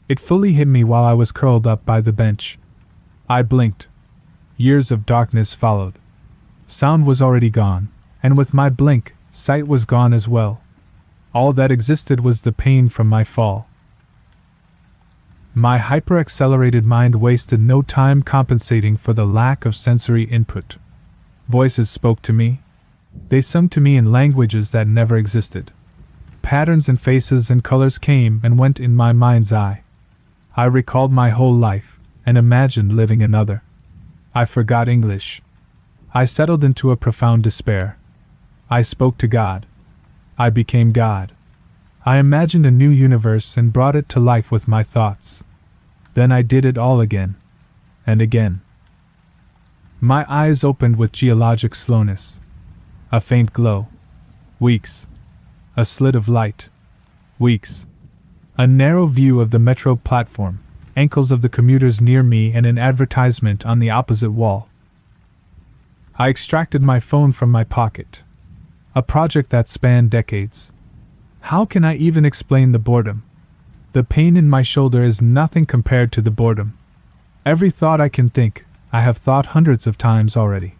It fully hit me while I was curled up by the bench. I blinked. Years of darkness followed. Sound was already gone, and with my blink, sight was gone as well. All that existed was the pain from my fall. My hyper-accelerated mind wasted no time compensating for the lack of sensory input. Voices spoke to me. They sung to me in languages that never existed. Patterns and faces and colors came and went in my mind's eye. I recalled my whole life, and imagined living another. I forgot English. I settled into a profound despair. I spoke to God. I became God. I imagined a new universe and brought it to life with my thoughts. Then I did it all again. and again. My eyes opened with geologic slowness. A faint glow. Weeks. A slit of light. Weeks. A narrow view of the metro platform, ankles of the commuters near me, and an advertisement on the opposite wall. I extracted my phone from my pocket. A project that spanned decades. How can I even explain the boredom? The pain in my shoulder is nothing compared to the boredom. Every thought I can think, I have thought hundreds of times already.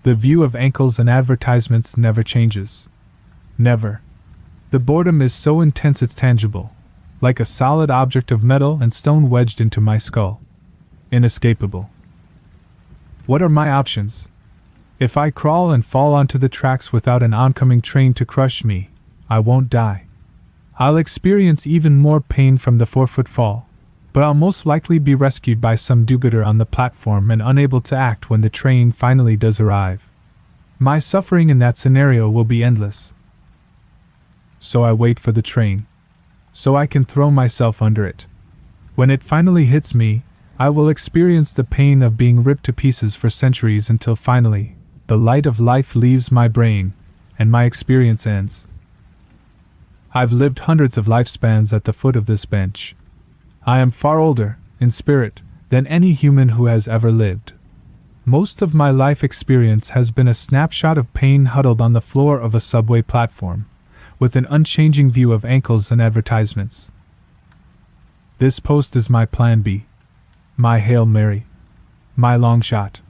The view of ankles and advertisements never changes. Never. The boredom is so intense it's tangible, like a solid object of metal and stone wedged into my skull. Inescapable. What are my options? If I crawl and fall onto the tracks without an oncoming train to crush me, I won't die. I'll experience even more pain from the 4-foot fall, but I'll most likely be rescued by some do-gooder on the platform and unable to act when the train finally does arrive. My suffering in that scenario will be endless. So I wait for the train, so I can throw myself under it. When it finally hits me, I will experience the pain of being ripped to pieces for centuries until finally, the light of life leaves my brain, and my experience ends. I've lived hundreds of lifespans at the foot of this bench. I am far older, in spirit, than any human who has ever lived. Most of my life experience has been a snapshot of pain huddled on the floor of a subway platform, with an unchanging view of ankles and advertisements. This post is my plan B. My Hail Mary. My long shot.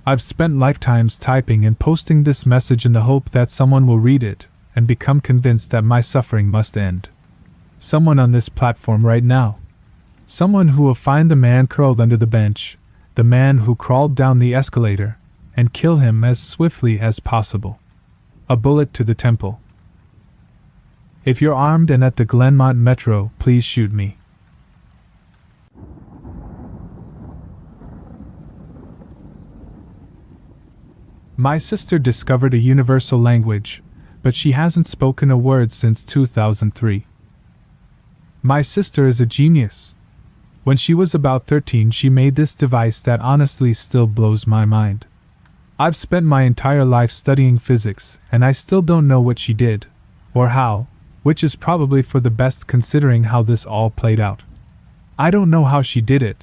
I've spent lifetimes typing and posting this message in the hope that someone will read it and become convinced that my suffering must end. Someone on this platform right now. Someone who will find the man curled under the bench, the man who crawled down the escalator, and kill him as swiftly as possible. A bullet to the temple. If you're armed and at the Glenmont Metro, please shoot me. My sister discovered a universal language, but she hasn't spoken a word since 2003. My sister is a genius. When she was about 13, she made this device that honestly still blows my mind. I've spent my entire life studying physics, and I still don't know what she did, or how, which is probably for the best considering how this all played out. I don't know how she did it,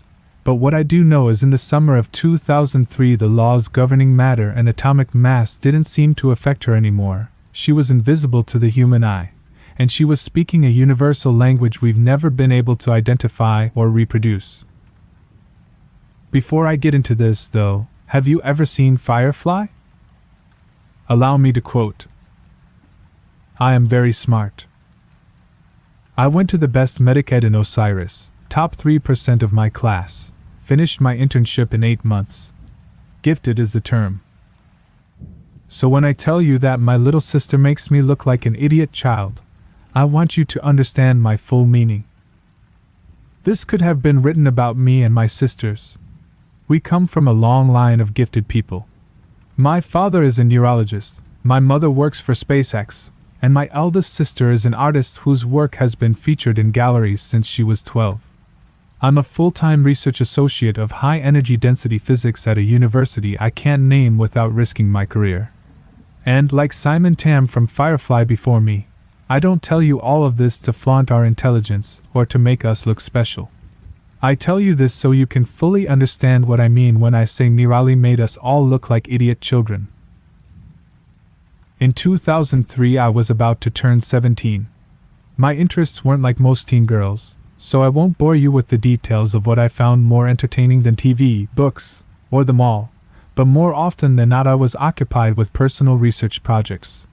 but what I do know is in the summer of 2003 the laws governing matter and atomic mass didn't seem to affect her anymore. She was invisible to the human eye, and she was speaking a universal language we've never been able to identify or reproduce. Before I get into this, though, have you ever seen Firefly? Allow me to quote. I am very smart. I went to the best medic ed in Osiris, top 3% of my class, finished my internship in 8 months. Gifted is the term. So when I tell you that my little sister makes me look like an idiot child, I want you to understand my full meaning. This could have been written about me and my sisters. We come from a long line of gifted people. My father is a neurologist, my mother works for SpaceX, and my eldest sister is an artist whose work has been featured in galleries since she was 12. I'm a full-time research associate of high-energy density physics at a university I can't name without risking my career. And, like Simon Tam from Firefly before me, I don't tell you all of this to flaunt our intelligence or to make us look special. I tell you this so you can fully understand what I mean when I say Nirali made us all look like idiot children. In 2003 I was about to turn 17. My interests weren't like most teen girls, so I won't bore you with the details of what I found more entertaining than TV, books, or the mall, but more often than not I was occupied with personal research projects.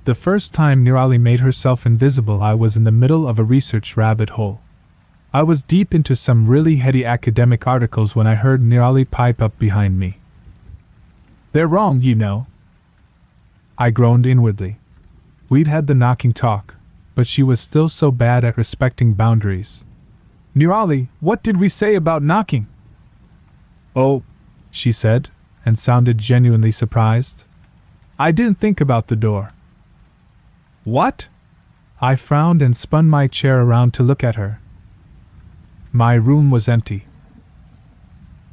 The first time Nirali made herself invisible I was in the middle of a research rabbit hole. I was deep into some really heady academic articles when I heard Nirali pipe up behind me. They're wrong, you know. I groaned inwardly. We'd had the knocking talk, but she was still so bad at respecting boundaries. Nirali, what did we say about knocking? Oh, she said, and sounded genuinely surprised. I didn't think about the door. What? I frowned and spun my chair around to look at her. My room was empty.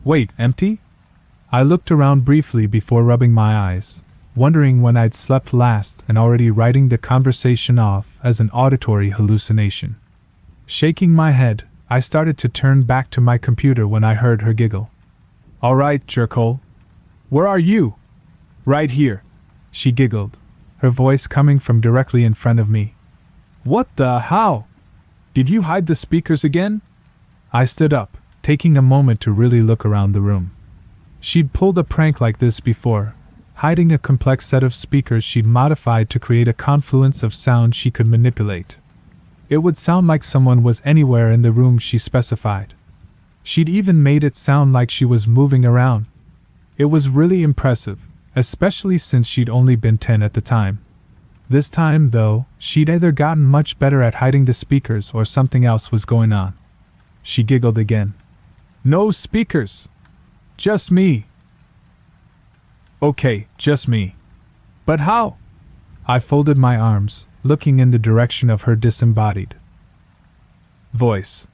Wait, empty? I looked around briefly before rubbing my eyes, wondering when I'd slept last and already writing the conversation off as an auditory hallucination. Shaking my head, I started to turn back to my computer when I heard her giggle. All right, jerkhole. Where are you? Right here, she giggled, her voice coming from directly in front of me. What the how? Did you hide the speakers again? I stood up, taking a moment to really look around the room. She'd pulled a prank like this before, hiding a complex set of speakers she'd modified to create a confluence of sound she could manipulate. It would sound like someone was anywhere in the room she specified. She'd even made it sound like she was moving around. It was really impressive, especially since she'd only been 10 at the time. This time, though, she'd either gotten much better at hiding the speakers or something else was going on. She giggled again. No speakers! Just me! Okay, just me. But how? I folded my arms, looking in the direction of her disembodied voice.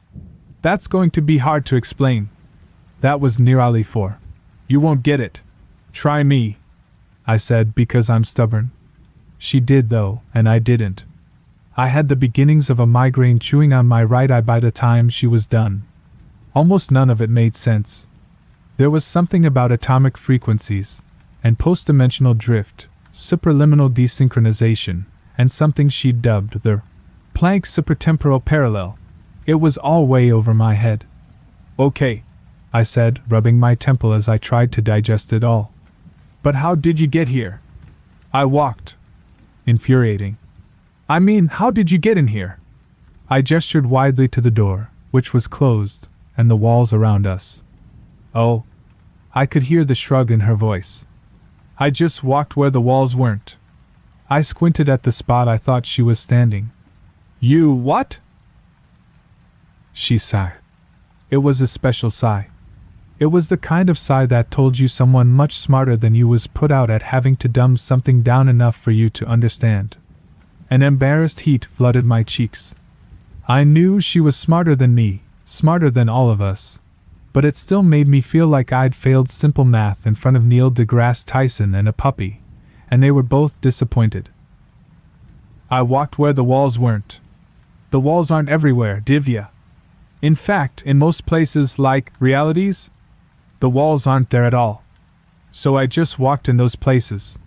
That's going to be hard to explain. That was nearly 4. You won't get it. Try me, I said, because I'm stubborn. She did though, and I didn't. I had the beginnings of a migraine chewing on my right eye by the time she was done. Almost none of it made sense. There was something about atomic frequencies, and post-dimensional drift, supraliminal desynchronization, and something she dubbed the Planck supertemporal parallel. It was all way over my head. Okay, I said, rubbing my temple as I tried to digest it all. But how did you get here? I walked. Infuriating. I mean, how did you get in here? I gestured widely to the door, which was closed, and the walls around us. Oh. I could hear the shrug in her voice. I just walked where the walls weren't. I squinted at the spot I thought she was standing. You what? She sighed. It was a special sigh. It was the kind of sigh that told you someone much smarter than you was put out at having to dumb something down enough for you to understand. An embarrassed heat flooded my cheeks. I knew she was smarter than me, smarter than all of us. But it still made me feel like I'd failed simple math in front of Neil deGrasse Tyson and a puppy, and they were both disappointed. I walked where the walls weren't. The walls aren't everywhere, Divya. In fact, in most places like realities, the walls aren't there at all. So I just walked in those places.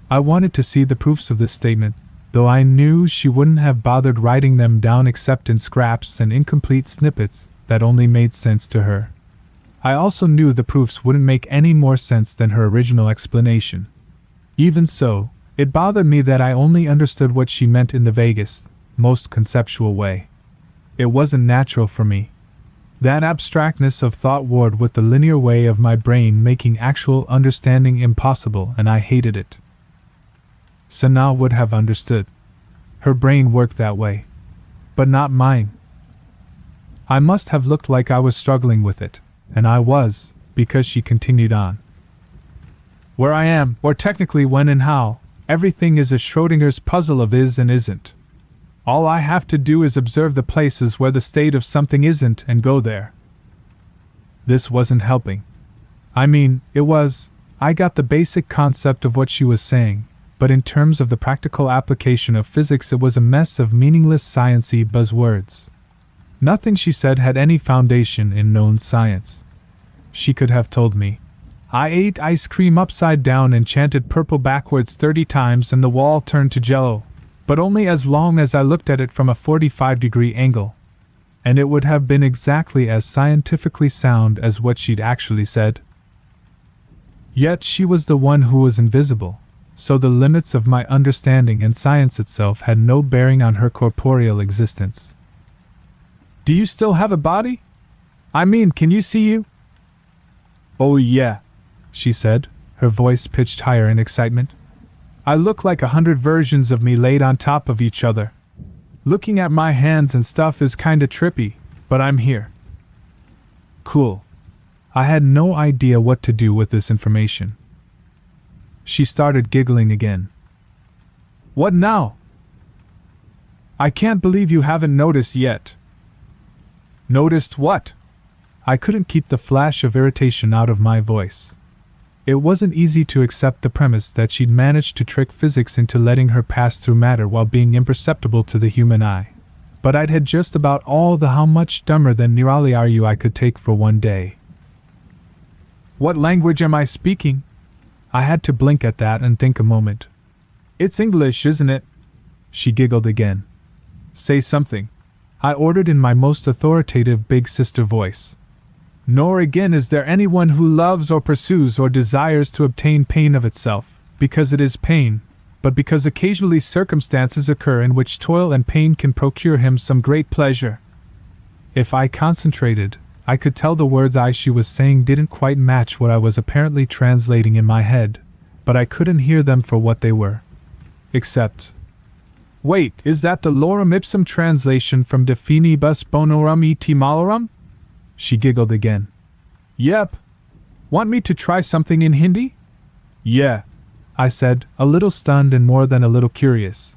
I wanted to see the proofs of this statement, though I knew she wouldn't have bothered writing them down except in scraps and incomplete snippets that only made sense to her. I also knew the proofs wouldn't make any more sense than her original explanation. Even so, it bothered me that I only understood what she meant in the vaguest, most conceptual way. It wasn't natural for me. That abstractness of thought warred with the linear way of my brain, making actual understanding impossible, and I hated it. Sanaa would have understood. Her brain worked that way. But not mine. I must have looked like I was struggling with it, and I was, because she continued on. Where I am, or technically when and how, everything is a Schrodinger's puzzle of is and isn't. All I have to do is observe the places where the state of something isn't and go there. This wasn't helping. I mean, it was. I got the basic concept of what she was saying, but in terms of the practical application of physics it was a mess of meaningless science-y buzzwords. Nothing she said had any foundation in known science. She could have told me, I ate ice cream upside down and chanted purple backwards 30 times and the wall turned to jello, but only as long as I looked at it from a 45-degree angle. And it would have been exactly as scientifically sound as what she'd actually said. Yet she was the one who was invisible, so the limits of my understanding and science itself had no bearing on her corporeal existence. Do you still have a body? I mean, can you see you? Oh yeah, she said, her voice pitched higher in excitement. I look like 100 versions of me laid on top of each other. Looking at my hands and stuff is kinda trippy, but I'm here. Cool. I had no idea what to do with this information. She started giggling again. What now? I can't believe you haven't noticed yet. Noticed what? I couldn't keep the flash of irritation out of my voice. It wasn't easy to accept the premise that she'd managed to trick physics into letting her pass through matter while being imperceptible to the human eye. But I'd had just about all the how much dumber than nearly are you I could take for one day. What language am I speaking? I had to blink at that and think a moment. It's English, isn't it? She giggled again. Say something, I ordered in my most authoritative big sister voice. Nor again is there anyone who loves or pursues or desires to obtain pain of itself, because it is pain, but because occasionally circumstances occur in which toil and pain can procure him some great pleasure. If I concentrated, I could tell the words she was saying didn't quite match what I was apparently translating in my head, but I couldn't hear them for what they were. Except, wait, is that the lorem ipsum translation from De Finibus Bonorum et Malorum? She giggled again. Yep. Want me to try something in Hindi? Yeah, I said, a little stunned and more than a little curious.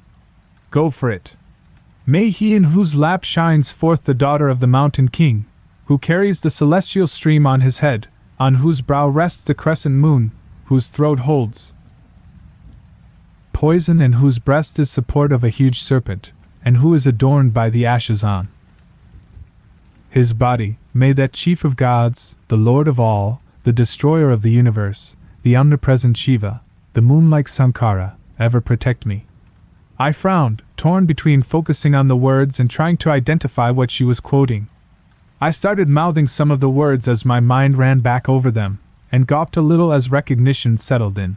Go for it. May he in whose lap shines forth the daughter of the mountain king, who carries the celestial stream on his head, on whose brow rests the crescent moon, whose throat holds poison and whose breast is support of a huge serpent, and who is adorned by the ashes on his body, may that chief of gods, the Lord of all, the destroyer of the universe, the omnipresent Shiva, the moon-like Sankara, ever protect me. I frowned, torn between focusing on the words and trying to identify what she was quoting. I started mouthing some of the words as my mind ran back over them, and gawped a little as recognition settled in.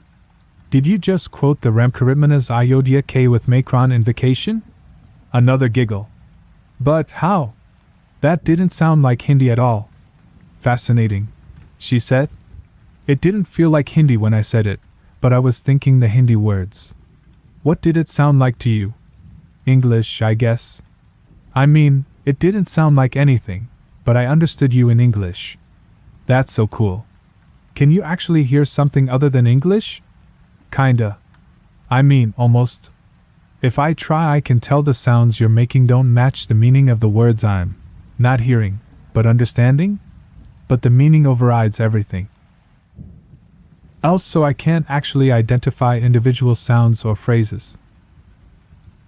Did you just quote the Ramcharitmanas Ayodhya K with Macron invocation? Another giggle. But how? That didn't sound like Hindi at all. Fascinating, she said. It didn't feel like Hindi when I said it, but I was thinking the Hindi words. What did it sound like to you? English, I guess. I mean, it didn't sound like anything, but I understood you in English. That's so cool. Can you actually hear something other than English? Kinda. I mean, almost. If I try, I can tell the sounds you're making don't match the meaning of the words I'm not hearing, but understanding? But the meaning overrides everything else, so I can't actually identify individual sounds or phrases.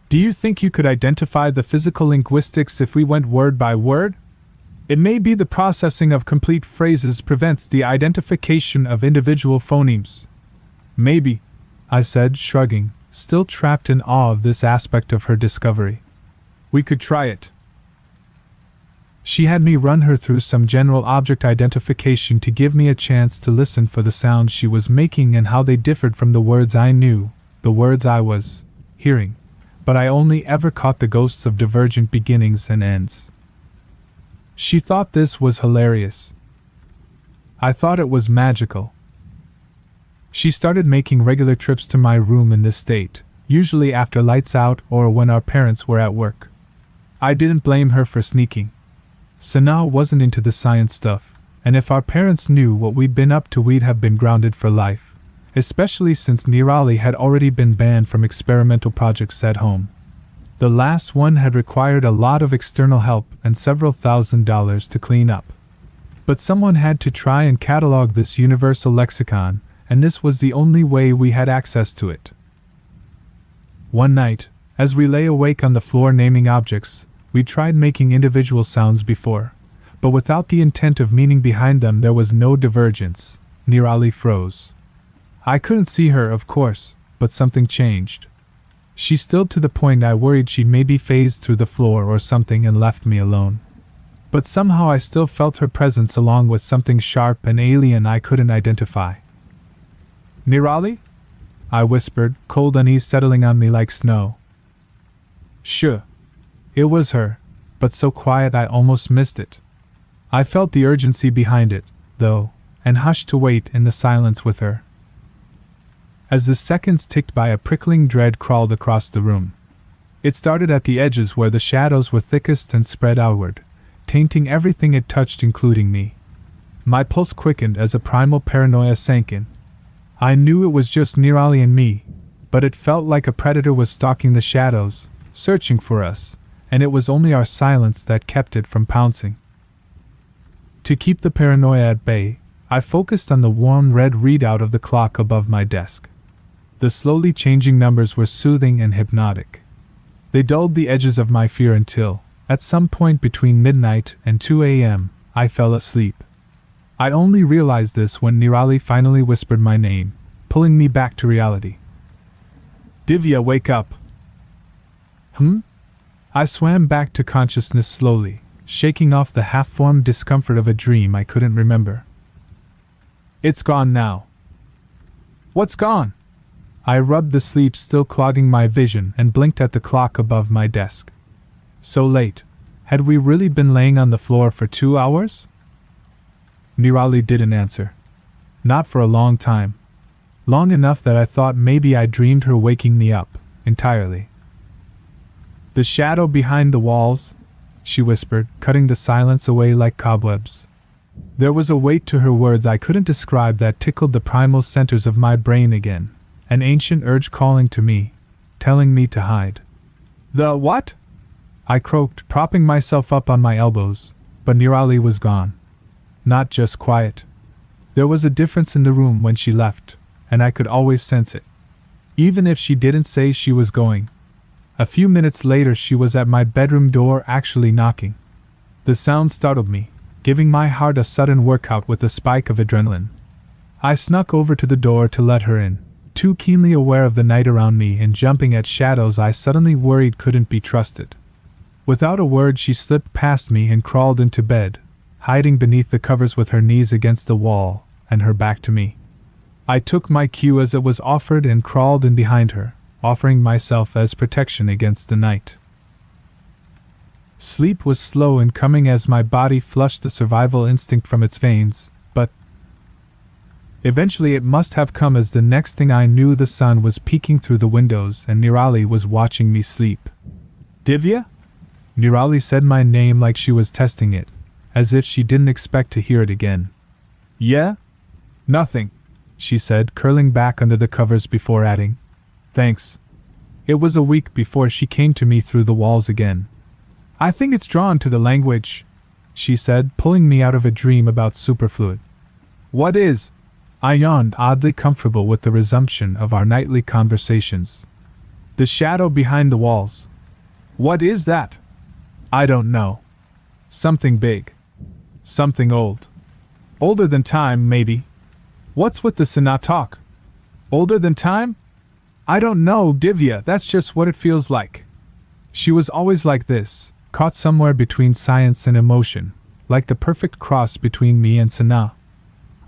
Do you think you could identify the physical linguistics if we went word by word? It may be the processing of complete phrases prevents the identification of individual phonemes. Maybe, I said, shrugging, still trapped in awe of this aspect of her discovery. We could try it. She had me run her through some general object identification to give me a chance to listen for the sounds she was making and how they differed from the words I knew, the words I was hearing, but I only ever caught the ghosts of divergent beginnings and ends. She thought this was hilarious. I thought it was magical. She started making regular trips to my room in this state, usually after lights out or when our parents were at work. I didn't blame her for sneaking. Sanaa wasn't into the science stuff, and if our parents knew what we'd been up to, we'd have been grounded for life, especially since Nirali had already been banned from experimental projects at home. The last one had required a lot of external help and several $1,000s to clean up. But someone had to try and catalog this universal lexicon, and this was the only way we had access to it. One night, as we lay awake on the floor naming objects, we tried making individual sounds before, but without the intent of meaning behind them there was no divergence. Nirali froze. I couldn't see her, of course, but something changed. She stilled to the point I worried she'd maybe phased through the floor or something and left me alone. But somehow I still felt her presence along with something sharp and alien I couldn't identify. Nirali? I whispered, cold unease settling on me like snow. Sure. It was her, but so quiet I almost missed it. I felt the urgency behind it, though, and hushed to wait in the silence with her. As the seconds ticked by, a prickling dread crawled across the room. It started at the edges where the shadows were thickest and spread outward, tainting everything it touched, including me. My pulse quickened as a primal paranoia sank in. I knew it was just Nirali and me, but it felt like a predator was stalking the shadows, searching for us, and it was only our silence that kept it from pouncing. To keep the paranoia at bay, I focused on the warm red readout of the clock above my desk. The slowly changing numbers were soothing and hypnotic. They dulled the edges of my fear until, at some point between midnight and 2 a.m., I fell asleep. I only realized this when Nirali finally whispered my name, pulling me back to reality. "Divya, wake up!" I swam back to consciousness slowly, shaking off the half-formed discomfort of a dream I couldn't remember. "It's gone now." "What's gone?" I rubbed the sleep still clogging my vision and blinked at the clock above my desk. So late. Had we really been laying on the floor for 2 hours? Nirali didn't answer. Not for a long time. Long enough that I thought maybe I dreamed her waking me up, entirely. "The shadow behind the walls," she whispered, cutting the silence away like cobwebs. There was a weight to her words I couldn't describe that tickled the primal centers of my brain again, an ancient urge calling to me, telling me to hide. "The what?" I croaked, propping myself up on my elbows, but Nirali was gone. Not just quiet. There was a difference in the room when she left, and I could always sense it. Even if she didn't say she was going. A few minutes later she was at my bedroom door, actually knocking. The sound startled me, giving my heart a sudden workout with a spike of adrenaline. I snuck over to the door to let her in, too keenly aware of the night around me and jumping at shadows I suddenly worried couldn't be trusted. Without a word she slipped past me and crawled into bed, hiding beneath the covers with her knees against the wall and her back to me. I took my cue as it was offered and crawled in behind her, offering myself as protection against the night. Sleep was slow in coming as my body flushed the survival instinct from its veins, but eventually it must have come as the next thing I knew the sun was peeking through the windows and Nirali was watching me sleep. "Divya?" Nirali said my name like she was testing it, as if she didn't expect to hear it again. "Yeah? Nothing," she said, curling back under the covers before adding, "Thanks." It was a week before she came to me through the walls again. "I think it's drawn to the language," she said, pulling me out of a dream about superfluid. "What is?" I yawned, oddly comfortable with the resumption of our nightly conversations. "The shadow behind the walls." "What is that?" "I don't know. Something big. Something old. Older than time, maybe." "What's with the Sana talk? Older than time?" "I don't know, Divya, that's just what it feels like." She was always like this, caught somewhere between science and emotion, like the perfect cross between me and Sana.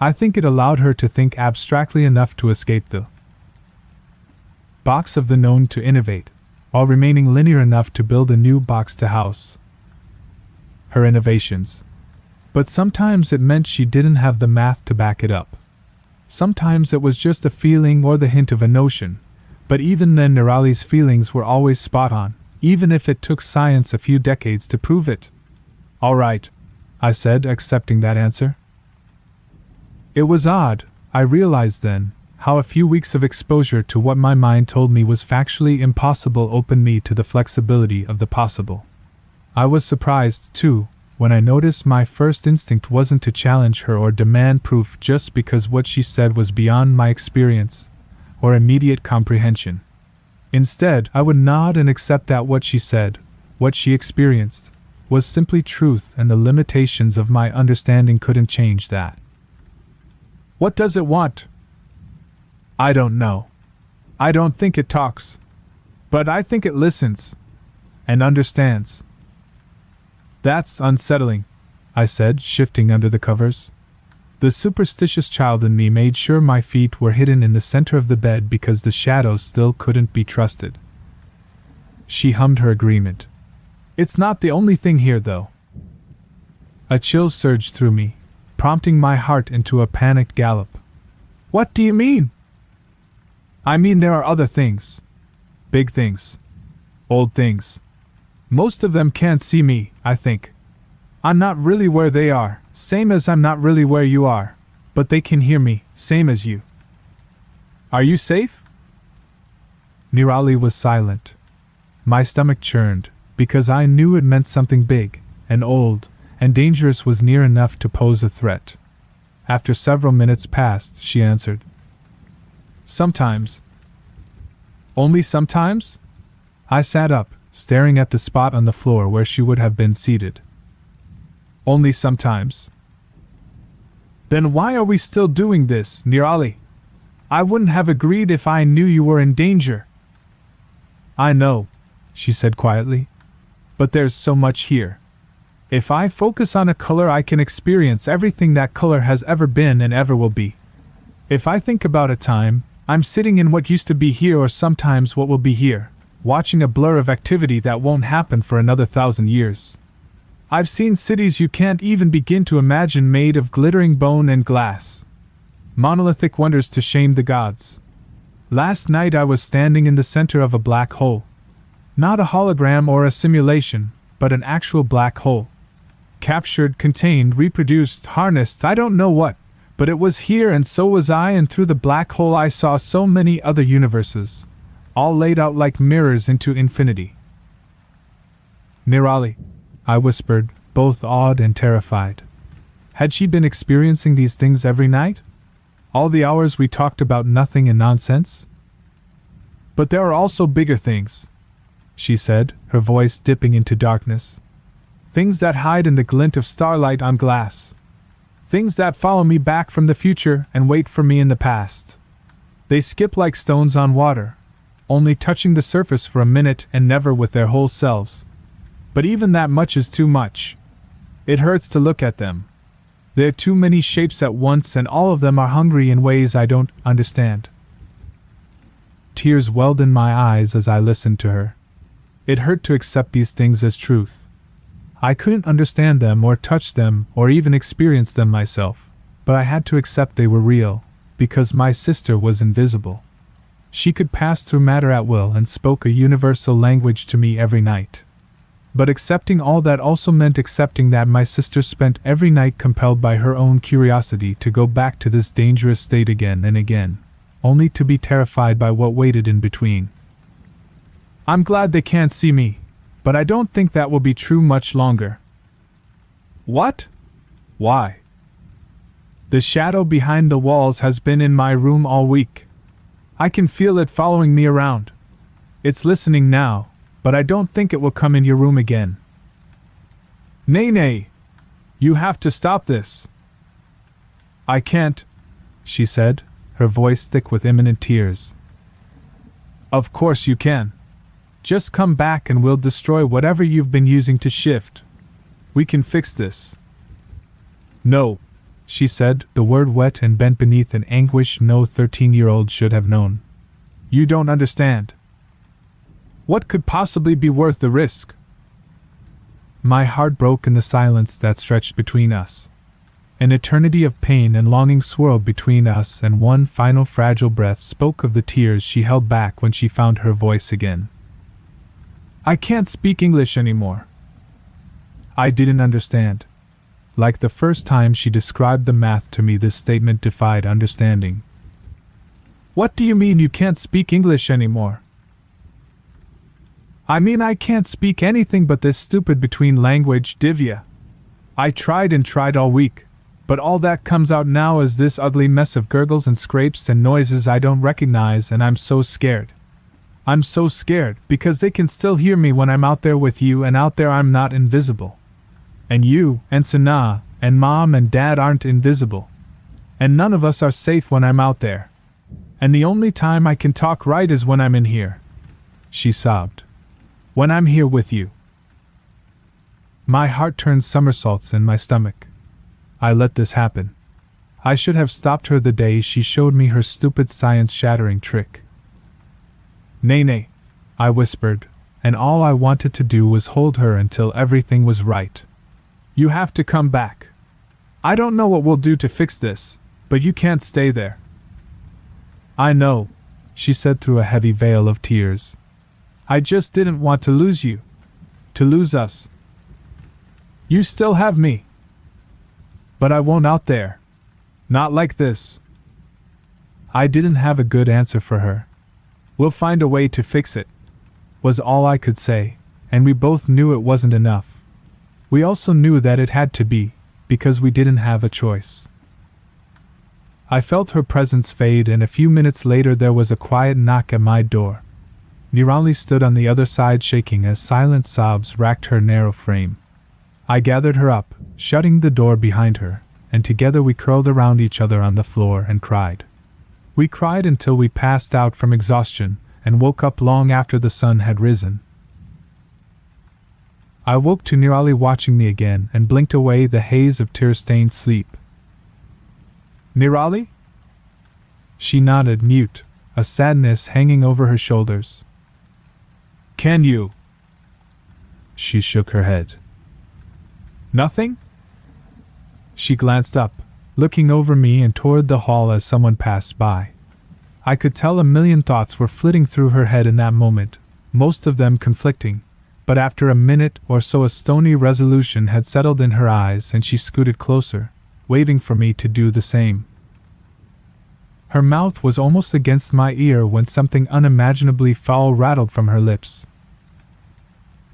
I think it allowed her to think abstractly enough to escape the box of the known to innovate, while remaining linear enough to build a new box to house her innovations. But sometimes it meant she didn't have the math to back it up. Sometimes it was just a feeling or the hint of a notion, but even then Nirali's feelings were always spot on, even if it took science a few decades to prove it. "All right," I said, accepting that answer. It was odd, I realized then, how a few weeks of exposure to what my mind told me was factually impossible opened me to the flexibility of the possible. I was surprised, too, when I noticed my first instinct wasn't to challenge her or demand proof just because what she said was beyond my experience or immediate comprehension. Instead, I would nod and accept that what she said, what she experienced, was simply truth and the limitations of my understanding couldn't change that. "What does it want?" "I don't know. I don't think it talks. But I think it listens. And understands." "That's unsettling," I said, shifting under the covers. The superstitious child in me made sure my feet were hidden in the center of the bed because the shadows still couldn't be trusted. She hummed her agreement. "It's not the only thing here, though." A chill surged through me, prompting my heart into a panicked gallop. "What do you mean?" "I mean there are other things. Big things. Old things. Most of them can't see me, I think. I'm not really where they are, same as I'm not really where you are, but they can hear me, same as you." "Are you safe?" Nirali was silent. My stomach churned, because I knew it meant something big, and old, and dangerous was near enough to pose a threat. After several minutes passed, she answered, "Sometimes." "Only sometimes?" I sat up, staring at the spot on the floor where she would have been seated. "Only sometimes." "Then why are we still doing this, Nirali? I wouldn't have agreed if I knew you were in danger." "I know," she said quietly, "but there's so much here. If I focus on a color, I can experience everything that color has ever been and ever will be. If I think about a time, I'm sitting in what used to be here or sometimes what will be here, watching a blur of activity that won't happen for another 1,000 years. I've seen cities you can't even begin to imagine made of glittering bone and glass. Monolithic wonders to shame the gods. Last night I was standing in the center of a black hole. Not a hologram or a simulation, but an actual black hole. Captured, contained, reproduced, harnessed, I don't know what, but it was here and so was I, and through the black hole I saw so many other universes, all laid out like mirrors into infinity." "Nirali," I whispered, both awed and terrified. Had she been experiencing these things every night? All the hours we talked about nothing and nonsense? "But there are also bigger things," she said, her voice dipping into darkness. "Things that hide in the glint of starlight on glass. Things that follow me back from the future and wait for me in the past. They skip like stones on water, only touching the surface for a minute and never with their whole selves. But even that much is too much. It hurts to look at them. There are too many shapes at once, and all of them are hungry in ways I don't understand." Tears welled in my eyes as I listened to her. It hurt to accept these things as truth. I couldn't understand them or touch them or even experience them myself, but I had to accept they were real, because my sister was invisible. She could pass through matter at will and spoke a universal language to me every night. But accepting all that also meant accepting that my sister spent every night compelled by her own curiosity to go back to this dangerous state again and again, only to be terrified by what waited in between. "I'm glad they can't see me, but I don't think that will be true much longer." "What? Why?" "The shadow behind the walls has been in my room all week. I can feel it following me around. It's listening now, but I don't think it will come in your room again." "Nay, you have to stop this." "I can't," she said, her voice thick with imminent tears. "Of course you can. Just come back and we'll destroy whatever you've been using to shift. We can fix this." "No," she said, the word wet and bent beneath an anguish no 13-year-old should have known. "You don't understand. What could possibly be worth the risk?" My heart broke in the silence that stretched between us. An eternity of pain and longing swirled between us, and one final fragile breath spoke of the tears she held back when she found her voice again. "I can't speak English anymore." I didn't understand. Like the first time she described the math to me, this statement defied understanding. "What do you mean you can't speak English anymore?" "I mean I can't speak anything but this stupid between language, Divya. I tried and tried all week, but all that comes out now is this ugly mess of gurgles and scrapes and noises I don't recognize, and I'm so scared. I'm so scared, because they can still hear me when I'm out there with you, and out there I'm not invisible. And you, and Sanaa, and Mom and Dad aren't invisible. And none of us are safe when I'm out there. And the only time I can talk right is when I'm in here." She sobbed. "When I'm here with you." My heart turned somersaults in my stomach. I let this happen. I should have stopped her the day she showed me her stupid science-shattering trick. "Nay," I whispered, and all I wanted to do was hold her until everything was right. "You have to come back. I don't know what we'll do to fix this, but you can't stay there." "I know," she said through a heavy veil of tears. "I just didn't want to lose you. To lose us. You still have me. But I won't out there. Not like this." I didn't have a good answer for her. "We'll find a way to fix it," was all I could say, and we both knew it wasn't enough. We also knew that it had to be, because we didn't have a choice. I felt her presence fade, and a few minutes later there was a quiet knock at my door. Nirali stood on the other side, shaking as silent sobs racked her narrow frame. I gathered her up, shutting the door behind her, and together we curled around each other on the floor and cried. We cried until we passed out from exhaustion and woke up long after the sun had risen. I woke to Nirali watching me again and blinked away the haze of tear-stained sleep. "Nirali?" She nodded, mute, a sadness hanging over her shoulders. "Can you?" She shook her head. "Nothing?" She glanced up, looking over me and toward the hall as someone passed by. I could tell a million thoughts were flitting through her head in that moment, most of them conflicting, but after a minute or so a stony resolution had settled in her eyes and she scooted closer, waving for me to do the same. Her mouth was almost against my ear when something unimaginably foul rattled from her lips.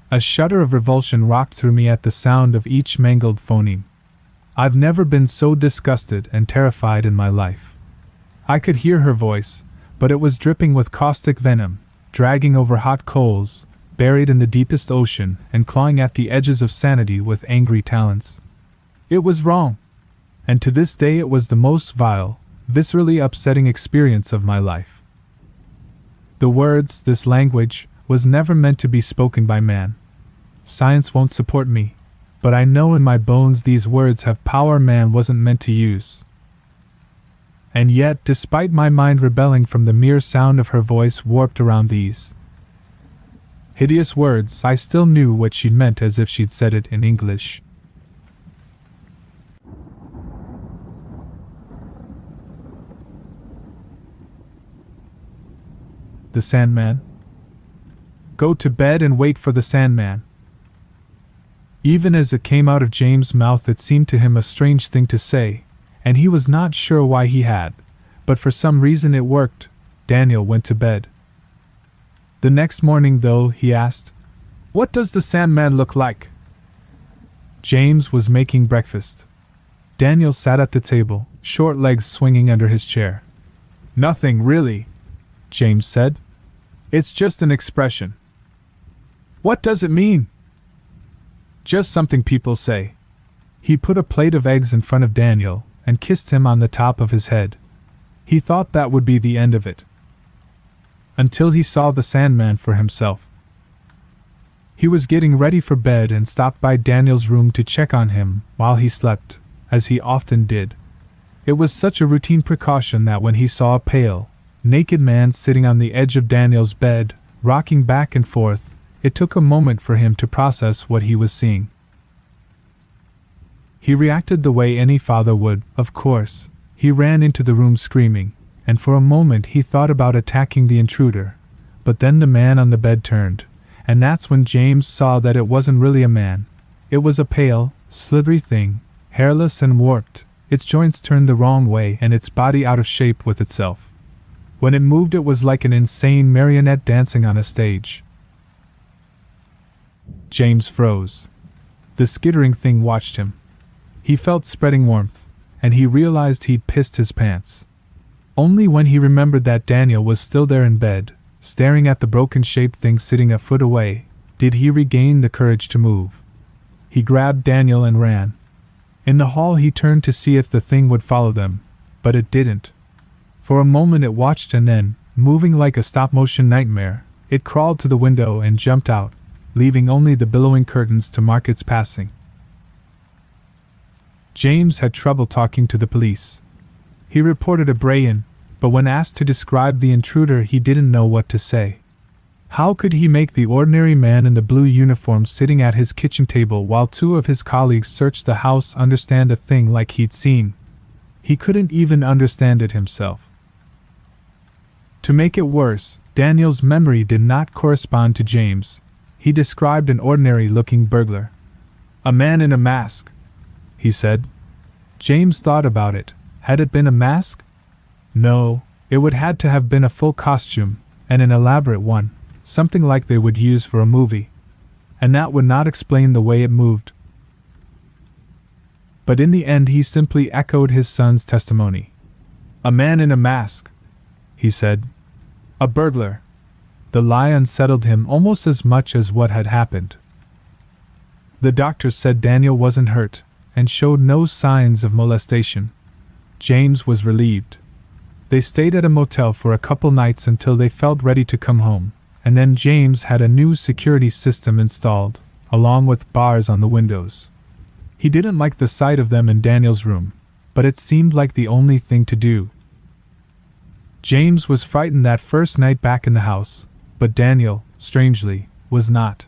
A shudder of revulsion rocked through me at the sound of each mangled phoneme. I've never been so disgusted and terrified in my life. I could hear her voice, but it was dripping with caustic venom, dragging over hot coals, buried in the deepest ocean and clawing at the edges of sanity with angry talons. It was wrong, and to this day it was the most vile, viscerally upsetting experience of my life. The words, this language, was never meant to be spoken by man. Science won't support me, but I know in my bones these words have power man wasn't meant to use. And yet, despite my mind rebelling from the mere sound of her voice warped around these hideous words, I still knew what she'd meant as if she'd said it in English. The Sandman? Go to bed and wait for the Sandman. Even as it came out of James' mouth, it seemed to him a strange thing to say, and he was not sure why he had, but for some reason it worked. Daniel went to bed. The next morning, though, he asked, "What does the Sandman look like?" James was making breakfast. Daniel sat at the table, short legs swinging under his chair. "Nothing, really," James said. "It's just an expression." "What does it mean?" "Just something people say." He put a plate of eggs in front of Daniel and kissed him on the top of his head. He thought that would be the end of it. Until he saw the Sandman for himself. He was getting ready for bed and stopped by Daniel's room to check on him while he slept, as he often did. It was such a routine precaution that when he saw a pale, naked man sitting on the edge of Daniel's bed, rocking back and forth, it took a moment for him to process what he was seeing. He reacted the way any father would, of course. He ran into the room screaming, and for a moment he thought about attacking the intruder, but then the man on the bed turned, and that's when James saw that it wasn't really a man. It was a pale, slithery thing, hairless and warped, its joints turned the wrong way and its body out of shape with itself. When it moved, it was like an insane marionette dancing on a stage. James froze. The skittering thing watched him. He felt spreading warmth, and he realized he'd pissed his pants. Only when he remembered that Daniel was still there in bed, staring at the broken-shaped thing sitting a foot away, did he regain the courage to move. He grabbed Daniel and ran. In the hall he turned to see if the thing would follow them, but it didn't. For a moment it watched, and then, moving like a stop-motion nightmare, it crawled to the window and jumped out, leaving only the billowing curtains to mark its passing. James had trouble talking to the police. He reported a break-in, but when asked to describe the intruder he didn't know what to say. How could he make the ordinary man in the blue uniform sitting at his kitchen table while two of his colleagues searched the house understand a thing like he'd seen? He couldn't even understand it himself. To make it worse, Daniel's memory did not correspond to James. He described an ordinary-looking burglar. "A man in a mask," he said. James thought about it. Had it been a mask? No, it would had to have been a full costume, and an elaborate one, something like they would use for a movie. And that would not explain the way it moved. but in the end he simply echoed his son's testimony. "A man in a mask," he said. "A burglar." The lie unsettled him almost as much as what had happened. The doctors said Daniel wasn't hurt, and showed no signs of molestation. James was relieved. They stayed at a motel for a couple nights until they felt ready to come home, and then James had a new security system installed, along with bars on the windows. He didn't like the sight of them in Daniel's room, but it seemed like the only thing to do. James was frightened that first night back in the house, but Daniel, strangely, was not.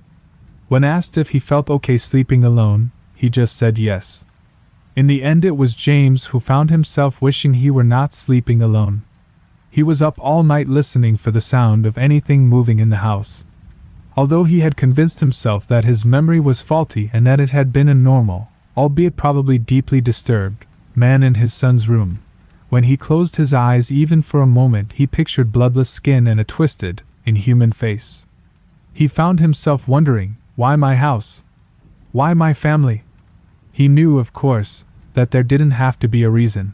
When asked if he felt okay sleeping alone, he just said yes. In the end it was James who found himself wishing he were not sleeping alone. He was up all night listening for the sound of anything moving in the house. Although he had convinced himself that his memory was faulty and that it had been a normal, albeit probably deeply disturbed, man in his son's room, when he closed his eyes even for a moment he pictured bloodless skin and a twisted, inhuman face. He found himself wondering, why my house? Why my family? He knew, of course, that there didn't have to be a reason.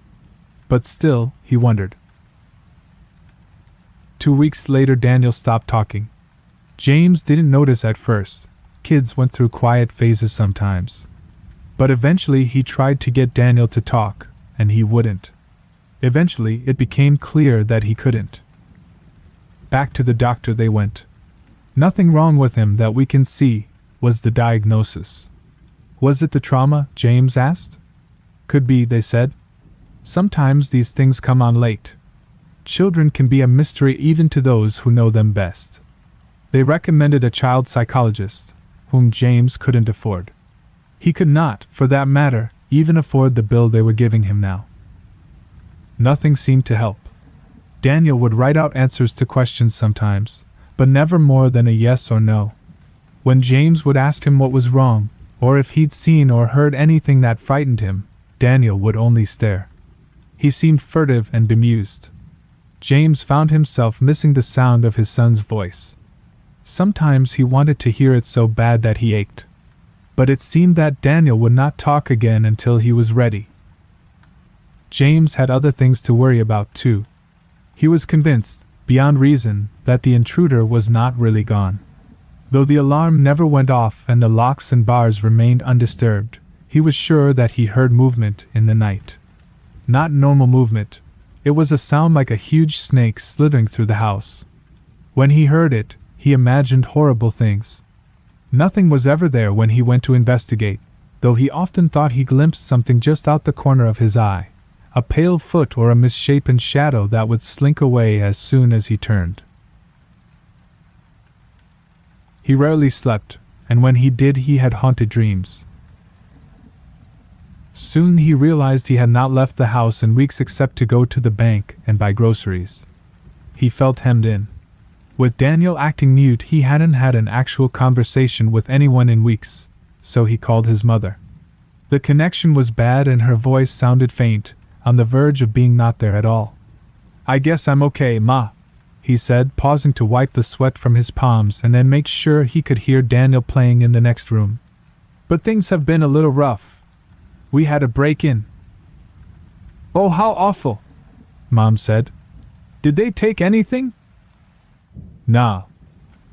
But still, he wondered. 2 weeks later Daniel stopped talking. James didn't notice at first. Kids went through quiet phases sometimes. But eventually he tried to get Daniel to talk, and he wouldn't. Eventually it became clear that he couldn't. Back to the doctor they went. "Nothing wrong with him that we can see," was the diagnosis. "Was it the trauma?" James asked. "Could be," they said. "Sometimes these things come on late. Children can be a mystery even to those who know them best." They recommended a child psychologist, whom James couldn't afford. He could not, for that matter, even afford the bill they were giving him now. Nothing seemed to help. Daniel would write out answers to questions sometimes, but never more than a yes or no. When James would ask him what was wrong, or if he'd seen or heard anything that frightened him, Daniel would only stare. He seemed furtive and bemused. James found himself missing the sound of his son's voice. Sometimes he wanted to hear it so bad that he ached. But it seemed that Daniel would not talk again until he was ready. James had other things to worry about too. He was convinced, beyond reason, that the intruder was not really gone. Though the alarm never went off and the locks and bars remained undisturbed, he was sure that he heard movement in the night. Not normal movement. It was a sound like a huge snake slithering through the house. When he heard it, he imagined horrible things. Nothing was ever there when he went to investigate, though he often thought he glimpsed something just out the corner of his eye, a pale foot or a misshapen shadow that would slink away as soon as he turned. He rarely slept, and when he did he had haunted dreams. Soon he realized he had not left the house in weeks except to go to the bank and buy groceries. He felt hemmed in. With Daniel acting mute, he hadn't had an actual conversation with anyone in weeks, so he called his mother. The connection was bad and her voice sounded faint, on the verge of being not there at all. "I guess I'm okay, Ma," he said, pausing to wipe the sweat from his palms and then make sure he could hear Daniel playing in the next room. "But things have been a little rough. We had a break-in." "Oh, how awful," Mom said. "Did they take anything?" "Nah.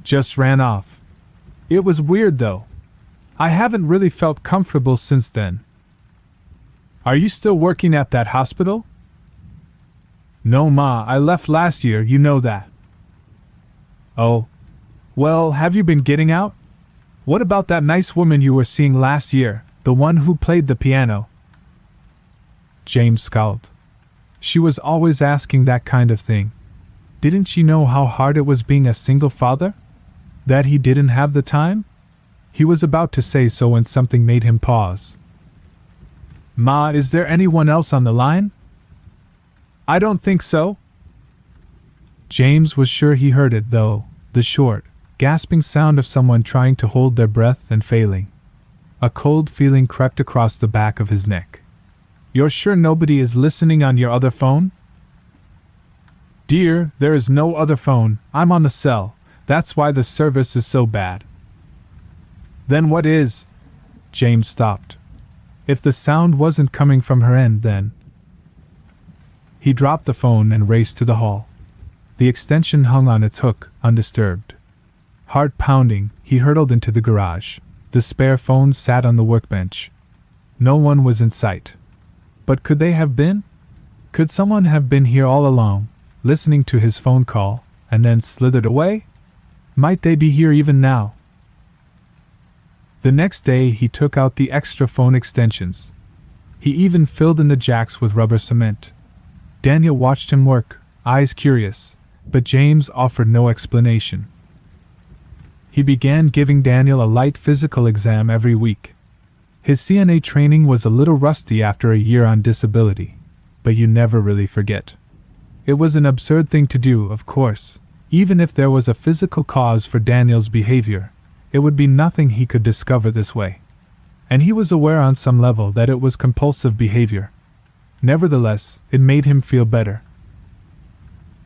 Just ran off. It was weird though. I haven't really felt comfortable since then." "Are you still working at that hospital?" "No, Ma, I left last year, you know that." "Oh. Well, have you been getting out? What about that nice woman you were seeing last year, the one who played the piano?" James scowled. She was always asking that kind of thing. Didn't she know how hard it was being a single father? That he didn't have the time? He was about to say so when something made him pause. "Ma, is there anyone else on the line?" "I don't think so." James was sure he heard it though, the short, gasping sound of someone trying to hold their breath and failing. A cold feeling crept across the back of his neck. "You're sure nobody is listening on your other phone?" "Dear, there is no other phone, I'm on the cell, that's why the service is so bad." "Then what is?" James stopped. If the sound wasn't coming from her end, then... He dropped the phone and raced to the hall. The extension hung on its hook, undisturbed. Heart pounding, he hurtled into the garage. The spare phone sat on the workbench. No one was in sight. But could they have been? Could someone have been here all along, listening to his phone call, and then slithered away? Might they be here even now? The next day he took out the extra phone extensions. He even filled in the jacks with rubber cement. Daniel watched him work, eyes curious, but James offered no explanation. He began giving Daniel a light physical exam every week. His CNA training was a little rusty after a year on disability, but you never really forget. It was an absurd thing to do, of course. Even if there was a physical cause for Daniel's behavior, it would be nothing he could discover this way. And he was aware on some level that it was compulsive behavior. Nevertheless, it made him feel better.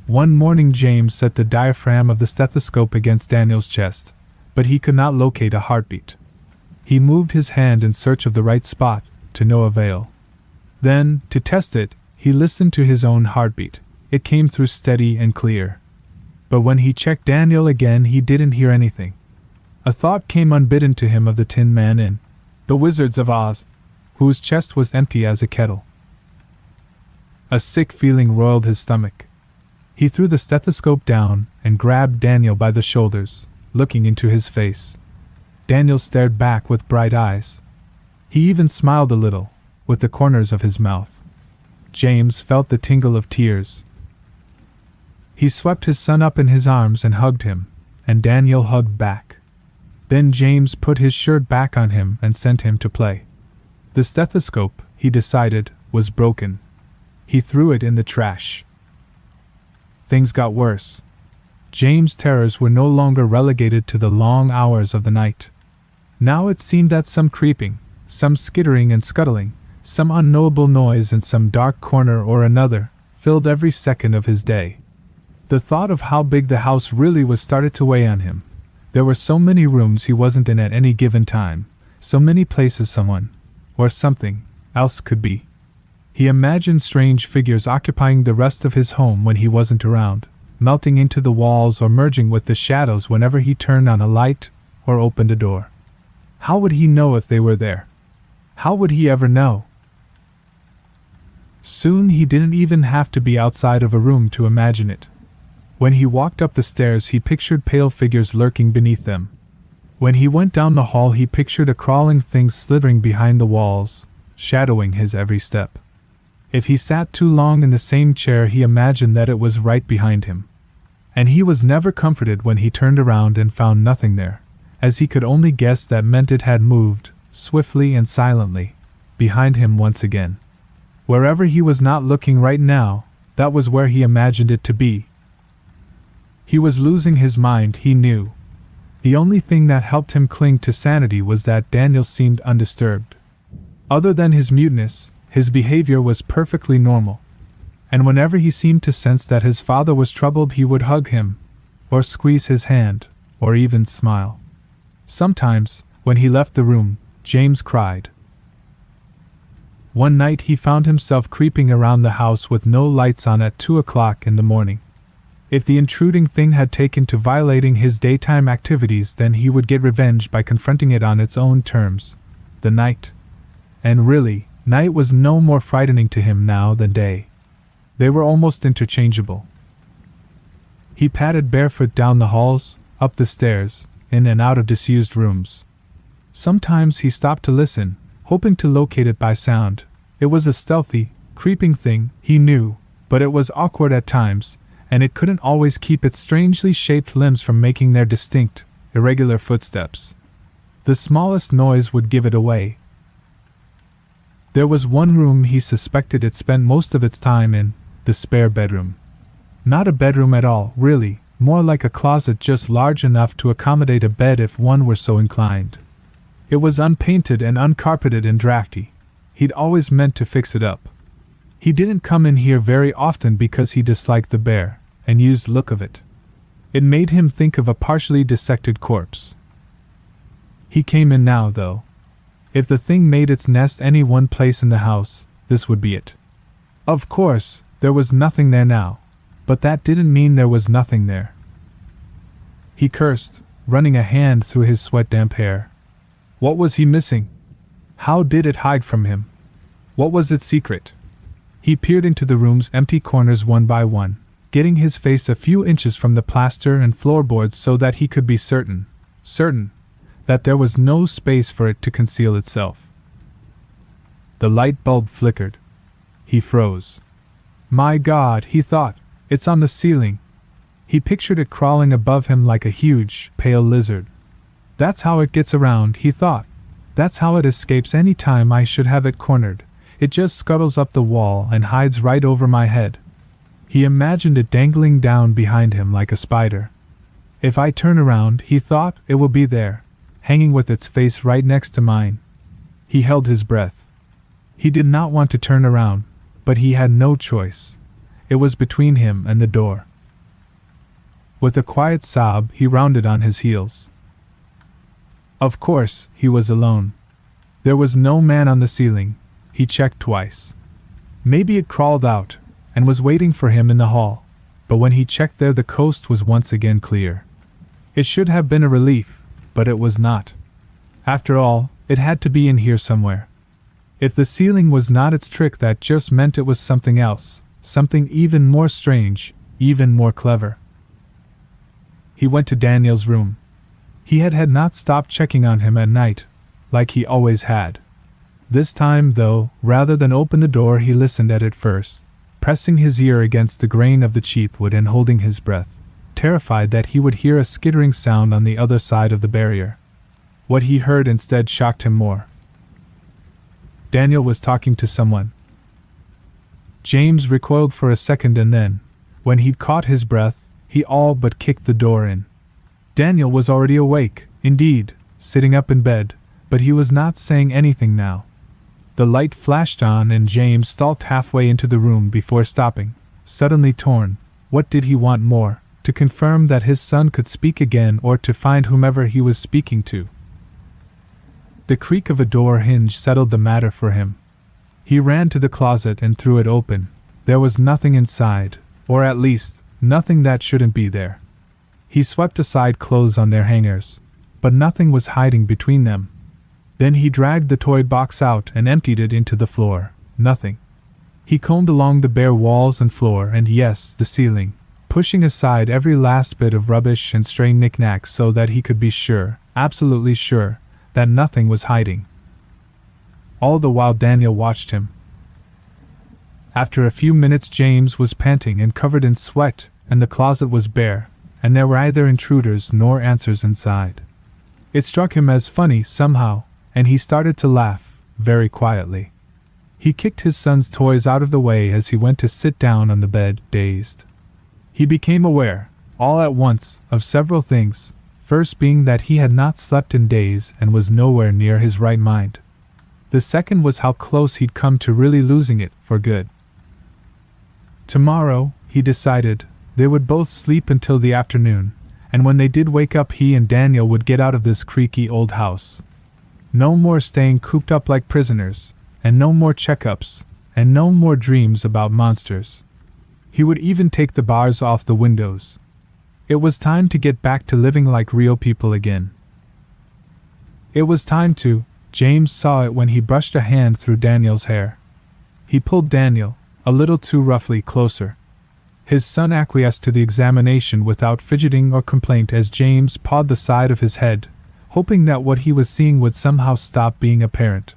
One morning James set the diaphragm of the stethoscope against Daniel's chest, but he could not locate a heartbeat. He moved his hand in search of the right spot, to no avail. Then, to test it, he listened to his own heartbeat. It came through steady and clear. But when he checked Daniel again, he didn't hear anything. A thought came unbidden to him of the Tin Man in The Wizards of Oz, whose chest was empty as a kettle. A sick feeling roiled his stomach. He threw the stethoscope down and grabbed Daniel by the shoulders, looking into his face. Daniel stared back with bright eyes. He even smiled a little, with the corners of his mouth. James felt the tingle of tears. He swept his son up in his arms and hugged him, and Daniel hugged back. Then James put his shirt back on him and sent him to play. The stethoscope, he decided, was broken. He threw it in the trash. Things got worse. James' terrors were no longer relegated to the long hours of the night. Now it seemed that some creeping, some skittering and scuttling, some unknowable noise in some dark corner or another, filled every second of his day. The thought of how big the house really was started to weigh on him. There were so many rooms he wasn't in at any given time, so many places someone, or something, else could be. He imagined strange figures occupying the rest of his home when he wasn't around, melting into the walls or merging with the shadows whenever he turned on a light or opened a door. How would he know if they were there? How would he ever know? Soon he didn't even have to be outside of a room to imagine it. When he walked up the stairs, he pictured pale figures lurking beneath them. When he went down the hall, he pictured a crawling thing slithering behind the walls, shadowing his every step. If he sat too long in the same chair, he imagined that it was right behind him. And he was never comforted when he turned around and found nothing there, as he could only guess that meant it had moved, swiftly and silently, behind him once again. Wherever he was not looking right now, that was where he imagined it to be. He was losing his mind, he knew. The only thing that helped him cling to sanity was that Daniel seemed undisturbed. Other than his muteness, his behavior was perfectly normal. And whenever he seemed to sense that his father was troubled, he would hug him, or squeeze his hand, or even smile. Sometimes, when he left the room, James cried. One night he found himself creeping around the house with no lights on at 2 o'clock in the morning. If the intruding thing had taken to violating his daytime activities, then he would get revenge by confronting it on its own terms, the night. And really, night was no more frightening to him now than day. They were almost interchangeable. He padded barefoot down the halls, up the stairs, in and out of disused rooms. Sometimes he stopped to listen, hoping to locate it by sound. It was a stealthy, creeping thing, he knew, but it was awkward at times, and it couldn't always keep its strangely shaped limbs from making their distinct, irregular footsteps. The smallest noise would give it away. There was one room he suspected it spent most of its time in, the spare bedroom. Not a bedroom at all, really, more like a closet just large enough to accommodate a bed if one were so inclined. It was unpainted and uncarpeted and drafty. He'd always meant to fix it up. He didn't come in here very often because he disliked the bare and used look of it. It made him think of a partially dissected corpse. He came in now, though. If the thing made its nest any one place in the house, this would be it. Of course, there was nothing there now, but that didn't mean there was nothing there. He cursed, running a hand through his sweat-damp hair. What was he missing? How did it hide from him? What was its secret? He peered into the room's empty corners one by one, getting his face a few inches from the plaster and floorboards so that he could be certain, that there was no space for it to conceal itself. The light bulb flickered. He froze. My God, he thought, it's on the ceiling. He pictured it crawling above him like a huge, pale lizard. That's how it gets around, he thought. That's how it escapes any time I should have it cornered. It just scuttles up the wall and hides right over my head. He imagined it dangling down behind him like a spider. If I turn around, he thought, it will be there, hanging with its face right next to mine. He held his breath. He did not want to turn around, but he had no choice. It was between him and the door. With a quiet sob, he rounded on his heels. Of course, he was alone. There was no man on the ceiling. He checked twice. Maybe it crawled out and was waiting for him in the hall, but when he checked there, the coast was once again clear. It should have been a relief, but it was not. After all, it had to be in here somewhere. If the ceiling was not its trick, that just meant it was something else, something even more strange, even more clever. He went to Daniel's room. He had not stopped checking on him at night, like he always had. This time, though, rather than open the door, he listened at it first, pressing his ear against the grain of the cheap wood and holding his breath, terrified that he would hear a skittering sound on the other side of the barrier. What he heard instead shocked him more. Daniel was talking to someone. James recoiled for a second, and then, when he'd caught his breath, he all but kicked the door in. Daniel was already awake, indeed, sitting up in bed, but he was not saying anything now. The light flashed on and James stalked halfway into the room before stopping, suddenly torn. What did he want more? To confirm that his son could speak again, or to find whomever he was speaking to? The creak of a door hinge settled the matter for him. He ran to the closet and threw it open. There was nothing inside, or at least, nothing that shouldn't be there. He swept aside clothes on their hangers, but nothing was hiding between them. Then he dragged the toy box out and emptied it into the floor. Nothing. He combed along the bare walls and floor and, yes, the ceiling, pushing aside every last bit of rubbish and stray knickknacks so that he could be sure, absolutely sure, that nothing was hiding. All the while Daniel watched him. After a few minutes, James was panting and covered in sweat, and the closet was bare, and there were neither intruders nor answers inside. It struck him as funny somehow, and he started to laugh, very quietly. He kicked his son's toys out of the way as he went to sit down on the bed, dazed. He became aware, all at once, of several things, first being that he had not slept in days and was nowhere near his right mind. The second was how close he'd come to really losing it for good. Tomorrow, he decided, they would both sleep until the afternoon, and when they did wake up, he and Daniel would get out of this creaky old house. No more staying cooped up like prisoners, and no more checkups, and no more dreams about monsters. He would even take the bars off the windows. It was time to get back to living like real people again. It was time to. James saw it when he brushed a hand through Daniel's hair. He pulled Daniel, a little too roughly, closer. His son acquiesced to the examination without fidgeting or complaint as James pawed the side of his head, hoping that what he was seeing would somehow stop being apparent.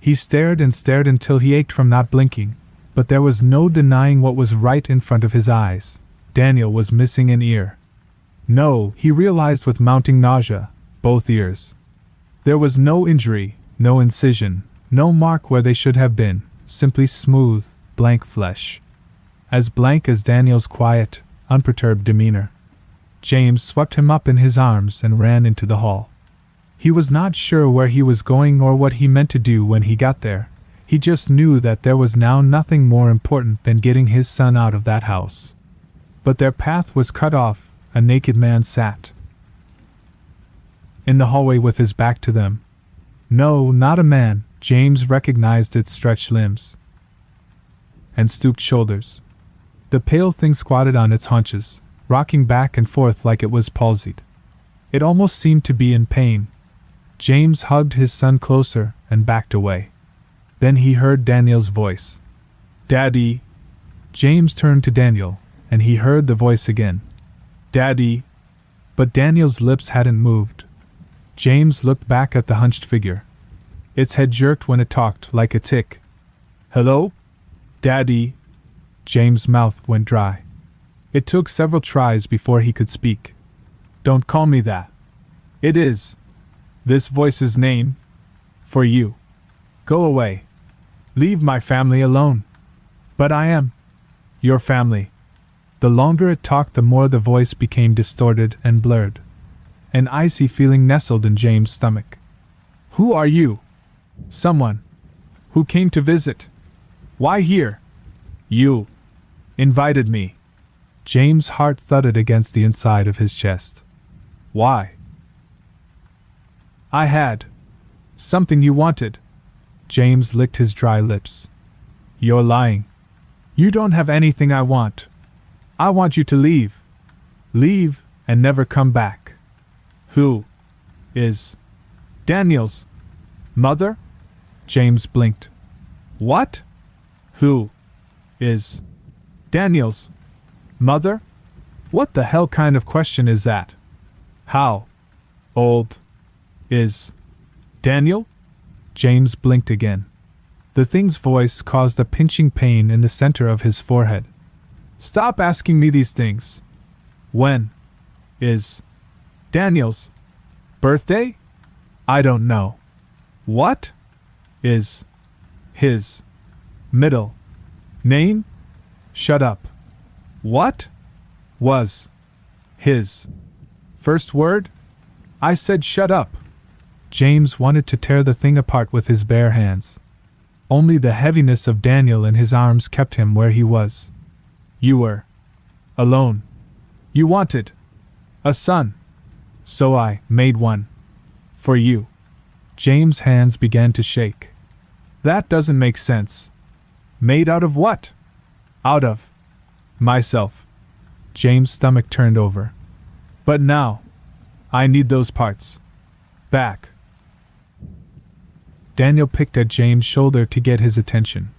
He stared and stared until he ached from not blinking, but there was no denying what was right in front of his eyes. Daniel was missing an ear. No, he realized with mounting nausea, both ears. There was no injury, no incision, no mark where they should have been, simply smooth, blank flesh. As blank as Daniel's quiet, unperturbed demeanor. James swept him up in his arms and ran into the hall. He was not sure where he was going or what he meant to do when he got there. He just knew that there was now nothing more important than getting his son out of that house. But their path was cut off. A naked man sat in the hallway with his back to them. No, not a man. James recognized its stretched limbs and stooped shoulders. The pale thing squatted on its haunches, rocking back and forth like it was palsied. It almost seemed to be in pain. James hugged his son closer and backed away. Then he heard Daniel's voice. "Daddy." James turned to Daniel, and he heard the voice again. "Daddy." But Daniel's lips hadn't moved. James looked back at the hunched figure. Its head jerked when it talked, like a tick. "Hello? Daddy." James' mouth went dry. It took several tries before he could speak. "Don't call me that. It is this voice's name for you. Go away. Leave my family alone." "But I am your family." The longer it talked, the more the voice became distorted and blurred. An icy feeling nestled in James' stomach. "Who are you?" "Someone who came to visit." "Why here?" "You invited me." James' heart thudded against the inside of his chest. "Why?" "I had something you wanted." James licked his dry lips. "You're lying. You don't have anything I want. I want you to leave. Leave and never come back." "Who is Daniel's mother?" James blinked. "What? Who is Daniel's mother? What the hell kind of question is that? How old is Daniel?" James blinked again. The thing's voice caused a pinching pain in the center of his forehead. "Stop asking me these things. When is Daniel's birthday?" "I don't know." "What is his middle name?" "Shut up." "What was his first word?" "I said shut up." James wanted to tear the thing apart with his bare hands. Only the heaviness of Daniel in his arms kept him where he was. "You were alone. You wanted a son. So I made one for you." James' hands began to shake. "That doesn't make sense." "Made out of what?" "Out of myself." James' stomach turned over. "But now I need those parts back." Daniel picked at James' shoulder to get his attention.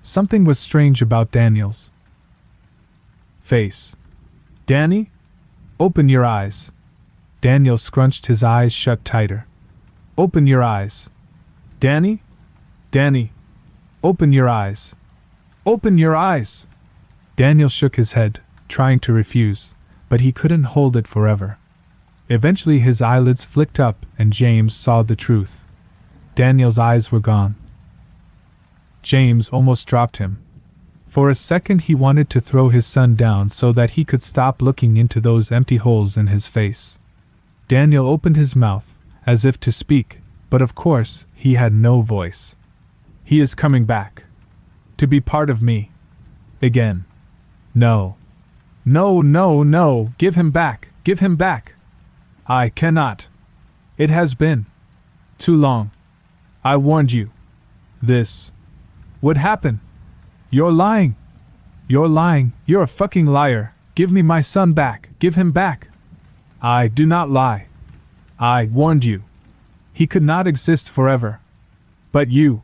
Something was strange about Daniel's face. "Danny? Open your eyes." Daniel scrunched his eyes shut tighter. "Open your eyes. Danny? Danny, open your eyes. Open your eyes." Daniel shook his head, trying to refuse, but he couldn't hold it forever. Eventually his eyelids flicked up and James saw the truth. Daniel's eyes were gone. James almost dropped him. For a second he wanted to throw his son down so that he could stop looking into those empty holes in his face. Daniel opened his mouth, as if to speak, but of course he had no voice. "He is coming back. To be part of me. Again. No. No, no, no, give him back, give him back. I cannot. It has been too long. I warned you. This would happen. You're lying. You're lying. You're a fucking liar. Give me my son back. Give him back." "I do not lie. I warned you. He could not exist forever. But you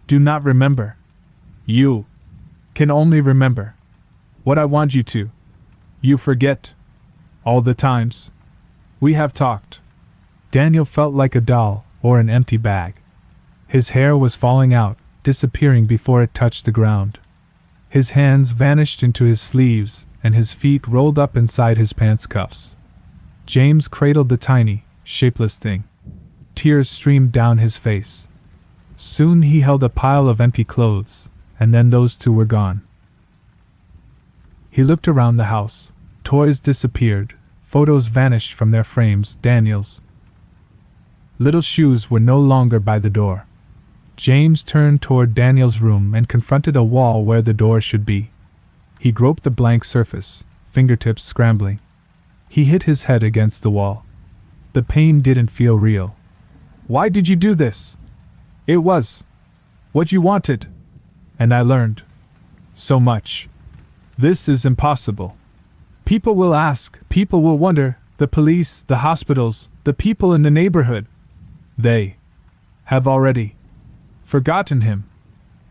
do not remember. You can only remember what I want you to. You forget all the times we have talked." Daniel felt like a doll or an empty bag. His hair was falling out, disappearing before it touched the ground. His hands vanished into his sleeves, and his feet rolled up inside his pants cuffs. James cradled the tiny, shapeless thing. Tears streamed down his face. Soon he held a pile of empty clothes, and then those too were gone. He looked around the house. Toys disappeared, photos vanished from their frames. Daniel's little shoes were no longer by the door. James turned toward Daniel's room and confronted a wall where the door should be. He groped the blank surface, fingertips scrambling. He hit his head against the wall. The pain didn't feel real. Why did you do this? It was what you wanted. And I learned so much. This is impossible. People will ask, people will wonder, the police, the hospitals, the people in the neighborhood. They have already forgotten him.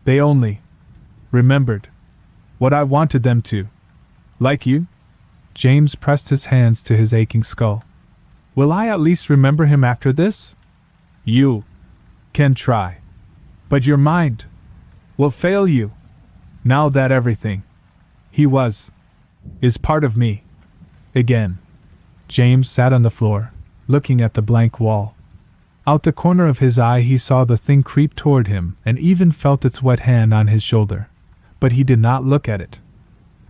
They only remembered what I wanted them to. Like you? James pressed his hands to his aching skull. Will I at least remember him after this? You can try. But your mind will fail you. Now that everything he was is part of me. Again. James sat on the floor, looking at the blank wall. Out the corner of his eye he saw the thing creep toward him and even felt its wet hand on his shoulder. But he did not look at it.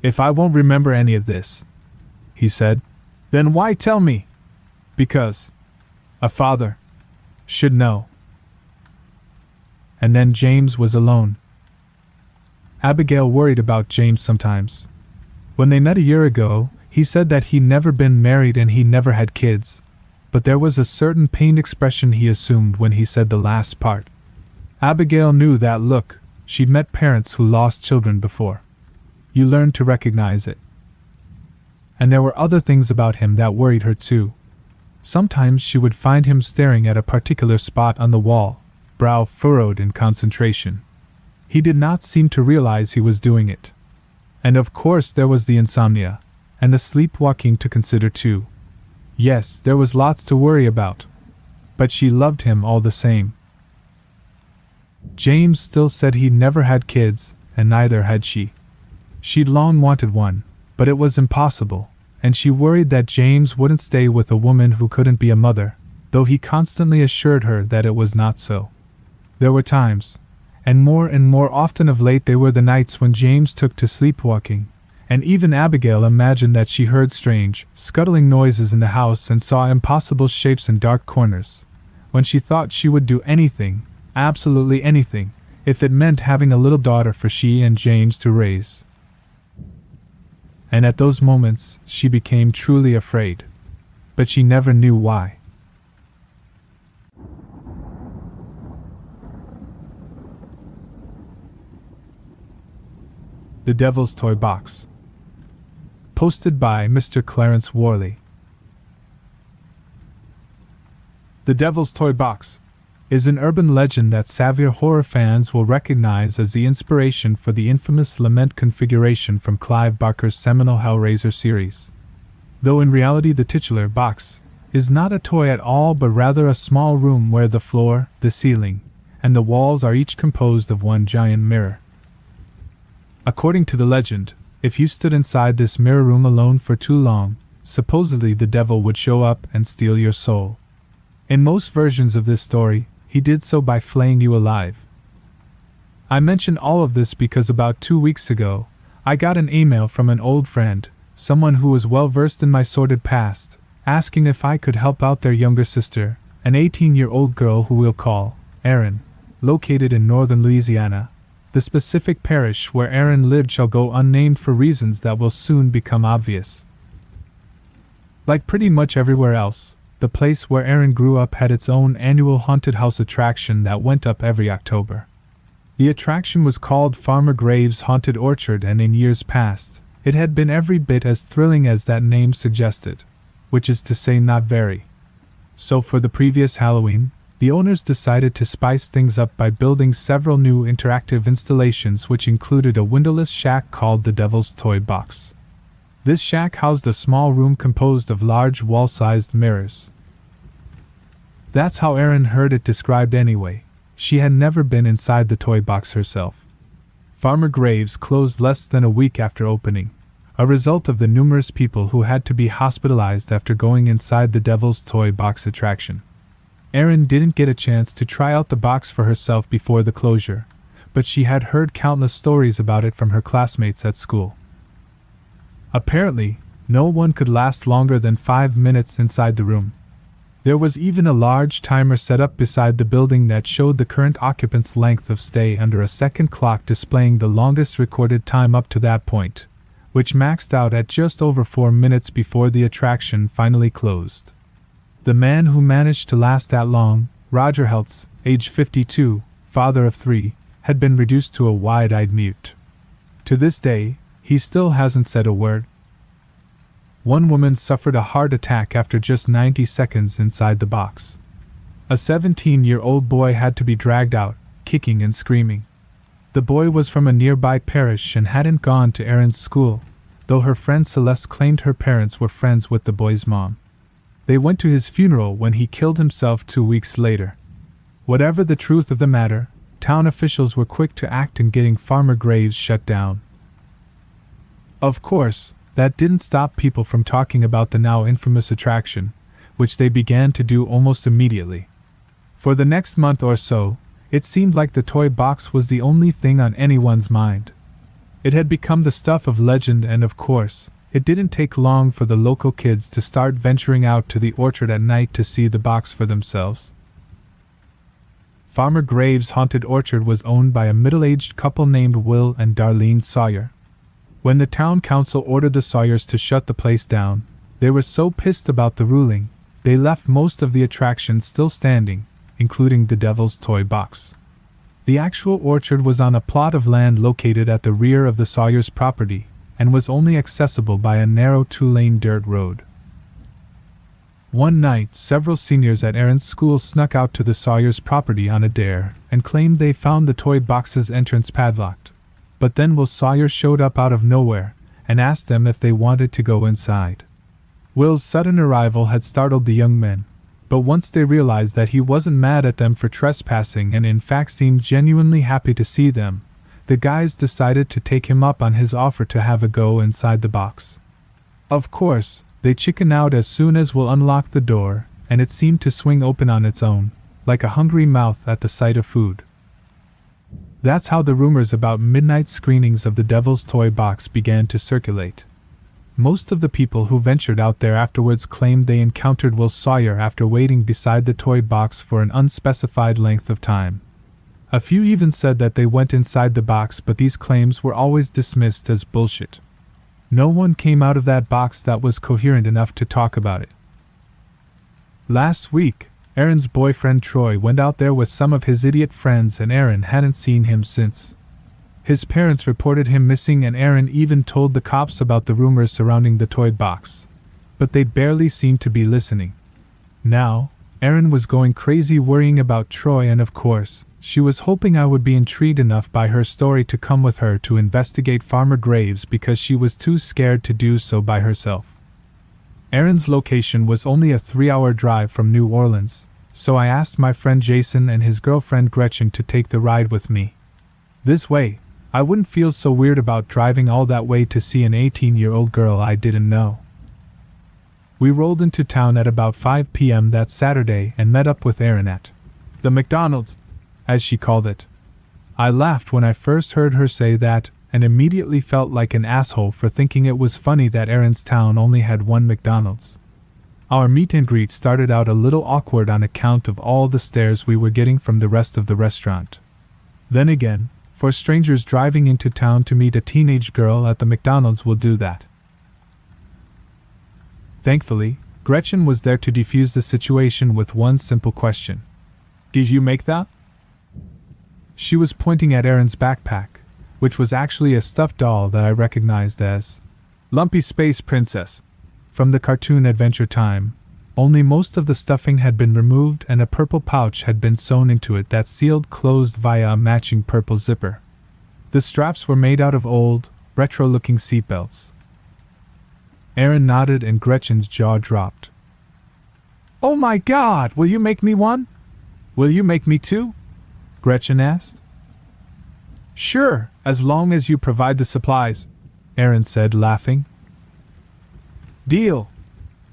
If I won't remember any of this, he said, then why tell me? Because a father should know. And then James was alone. Abigail worried about James sometimes. When they met a year ago, he said that he'd never been married and he never had kids. But there was a certain pained expression he assumed when he said the last part. Abigail knew that look. She'd met parents who lost children before. You learned to recognize it. And there were other things about him that worried her too. Sometimes she would find him staring at a particular spot on the wall, brow furrowed in concentration. He did not seem to realize he was doing it. And of course there was the insomnia, and the sleepwalking to consider too. Yes, there was lots to worry about. But she loved him all the same. James still said he'd never had kids, and neither had she. She'd long wanted one, but it was impossible, and she worried that James wouldn't stay with a woman who couldn't be a mother, though he constantly assured her that it was not so. There were times, and more often of late they were the nights when James took to sleepwalking, and even Abigail imagined that she heard strange, scuttling noises in the house and saw impossible shapes in dark corners, when she thought she would do anything, absolutely anything, if it meant having a little daughter for she and James to raise. And at those moments, she became truly afraid. But she never knew why. The Devil's Toy Box. Posted by Mr. Clarence Worley. The Devil's Toy Box is an urban legend that savvier horror fans will recognize as the inspiration for the infamous lament configuration from Clive Barker's seminal Hellraiser series. Though in reality the titular box is not a toy at all but rather a small room where the floor, the ceiling, and the walls are each composed of one giant mirror. According to the legend, if you stood inside this mirror room alone for too long, supposedly the devil would show up and steal your soul. In most versions of this story, he did so by flaying you alive. I mention all of this because about 2 weeks ago, I got an email from an old friend, someone who was well versed in my sordid past, asking if I could help out their younger sister, an 18-year-old girl who we'll call Erin, located in northern Louisiana. The specific parish where Erin lived shall go unnamed for reasons that will soon become obvious. Like pretty much everywhere else, the place where Erin grew up had its own annual haunted house attraction that went up every October. The attraction was called Farmer Graves' Haunted Orchard, and in years past, it had been every bit as thrilling as that name suggested, which is to say not very. So for the previous Halloween, the owners decided to spice things up by building several new interactive installations which included a windowless shack called the Devil's Toy Box. This shack housed a small room composed of large wall-sized mirrors. That's how Erin heard it described anyway. She had never been inside the toy box herself. Farmer Graves closed less than a week after opening, a result of the numerous people who had to be hospitalized after going inside the Devil's Toy Box attraction. Erin didn't get a chance to try out the box for herself before the closure, but she had heard countless stories about it from her classmates at school. Apparently, no one could last longer than 5 minutes inside the room. There was even a large timer set up beside the building that showed the current occupant's length of stay under a second clock displaying the longest recorded time up to that point, which maxed out at just over 4 minutes before the attraction finally closed. The man who managed to last that long Roger Heltz, age 52, father of 3, had been reduced to a wide-eyed mute. To this day, he still hasn't said a word. One woman suffered a heart attack after just 90 seconds inside the box. A 17-year-old boy had to be dragged out, kicking and screaming. The boy was from a nearby parish and hadn't gone to Erin's school, though her friend Celeste claimed her parents were friends with the boy's mom. They went to his funeral when he killed himself 2 weeks later. Whatever the truth of the matter, town officials were quick to act in getting Farmer Graves shut down. Of course, that didn't stop people from talking about the now infamous attraction, which they began to do almost immediately. For the next month or so, it seemed like the toy box was the only thing on anyone's mind. It had become the stuff of legend, and of course, it didn't take long for the local kids to start venturing out to the orchard at night to see the box for themselves. Farmer Graves' haunted orchard was owned by a middle-aged couple named Will and Darlene Sawyer. When the town council ordered the Sawyers to shut the place down, they were so pissed about the ruling, they left most of the attractions still standing, including the Devil's Toy Box. The actual orchard was on a plot of land located at the rear of the Sawyers' property, and was only accessible by a narrow 2-lane dirt road. One night, several seniors at Erin's school snuck out to the Sawyers' property on a dare, and claimed they found the toy box's entrance padlocked. But then Will Sawyer showed up out of nowhere, and asked them if they wanted to go inside. Will's sudden arrival had startled the young men, but once they realized that he wasn't mad at them for trespassing and in fact seemed genuinely happy to see them, the guys decided to take him up on his offer to have a go inside the box. Of course, they chickened out as soon as Will unlocked the door, and it seemed to swing open on its own, like a hungry mouth at the sight of food. That's how the rumors about midnight screenings of the Devil's Toy Box began to circulate. Most of the people who ventured out there afterwards claimed they encountered Will Sawyer after waiting beside the toy box for an unspecified length of time. A few even said that they went inside the box, but these claims were always dismissed as bullshit. No one came out of that box that was coherent enough to talk about it. Last week, Erin's boyfriend Troy went out there with some of his idiot friends, and Erin hadn't seen him since. His parents reported him missing, and Erin even told the cops about the rumors surrounding the toy box. But they barely seemed to be listening. Now, Erin was going crazy worrying about Troy, and of course, she was hoping I would be intrigued enough by her story to come with her to investigate Farmer Graves, because she was too scared to do so by herself. Erin's location was only a 3-hour drive from New Orleans, so I asked my friend Jason and his girlfriend Gretchen to take the ride with me. This way, I wouldn't feel so weird about driving all that way to see an 18-year-old girl I didn't know. We rolled into town at about 5 p.m. that Saturday and met up with Erin at the McDonald's, as she called it. I laughed when I first heard her say that, and immediately felt like an asshole for thinking it was funny that Erin's town only had one McDonald's. Our meet and greet started out a little awkward on account of all the stares we were getting from the rest of the restaurant. Then again, for strangers driving into town to meet a teenage girl at the McDonald's will do that. Thankfully, Gretchen was there to defuse the situation with one simple question. "Did you make that?" She was pointing at Erin's backpack, which was actually a stuffed doll that I recognized as Lumpy Space Princess from the cartoon Adventure Time, only most of the stuffing had been removed and a purple pouch had been sewn into it that sealed closed via a matching purple zipper. The straps were made out of old, retro-looking seatbelts. Erin nodded and Gretchen's jaw dropped. "Oh my God, will you make me one? Will you make me two?" Gretchen asked. "Sure, as long as you provide the supplies," Erin said, laughing. "Deal."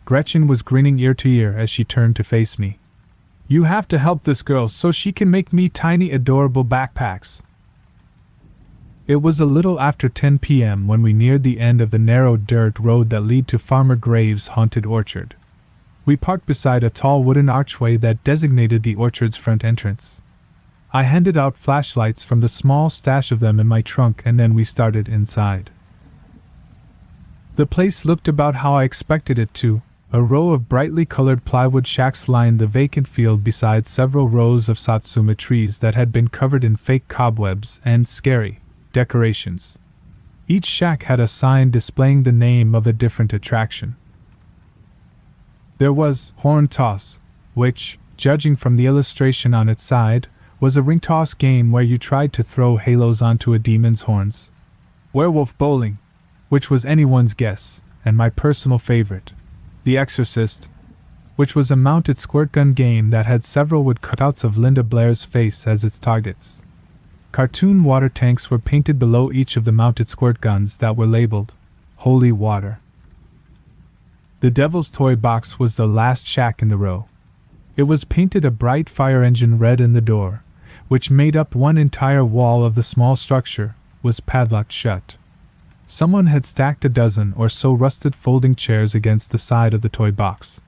Gretchen was grinning ear to ear as she turned to face me. "You have to help this girl so she can make me tiny adorable backpacks." It was a little after 10 p.m. when we neared the end of the narrow dirt road that led to Farmer Graves' haunted orchard. We parked beside a tall wooden archway that designated the orchard's front entrance. I handed out flashlights from the small stash of them in my trunk, and then we started inside. The place looked about how I expected it to, A row of brightly colored plywood shacks lined the vacant field beside several rows of satsuma trees that had been covered in fake cobwebs and scary decorations. Each shack had a sign displaying the name of a different attraction. There was Horn Toss, which, judging from the illustration on its side, was a ring toss game where you tried to throw halos onto a demon's horns. Werewolf Bowling, which was anyone's guess, and my personal favorite, The Exorcist, which was a mounted squirt gun game that had several wood cutouts of Linda Blair's face as its targets. Cartoon water tanks were painted below each of the mounted squirt guns that were labeled Holy Water. The Devil's Toy Box was the last shack in the row. It was painted a bright fire engine red, and the door, which made up one entire wall of the small structure, was padlocked shut. Someone had stacked a dozen or so rusted folding chairs against the side of the toy box.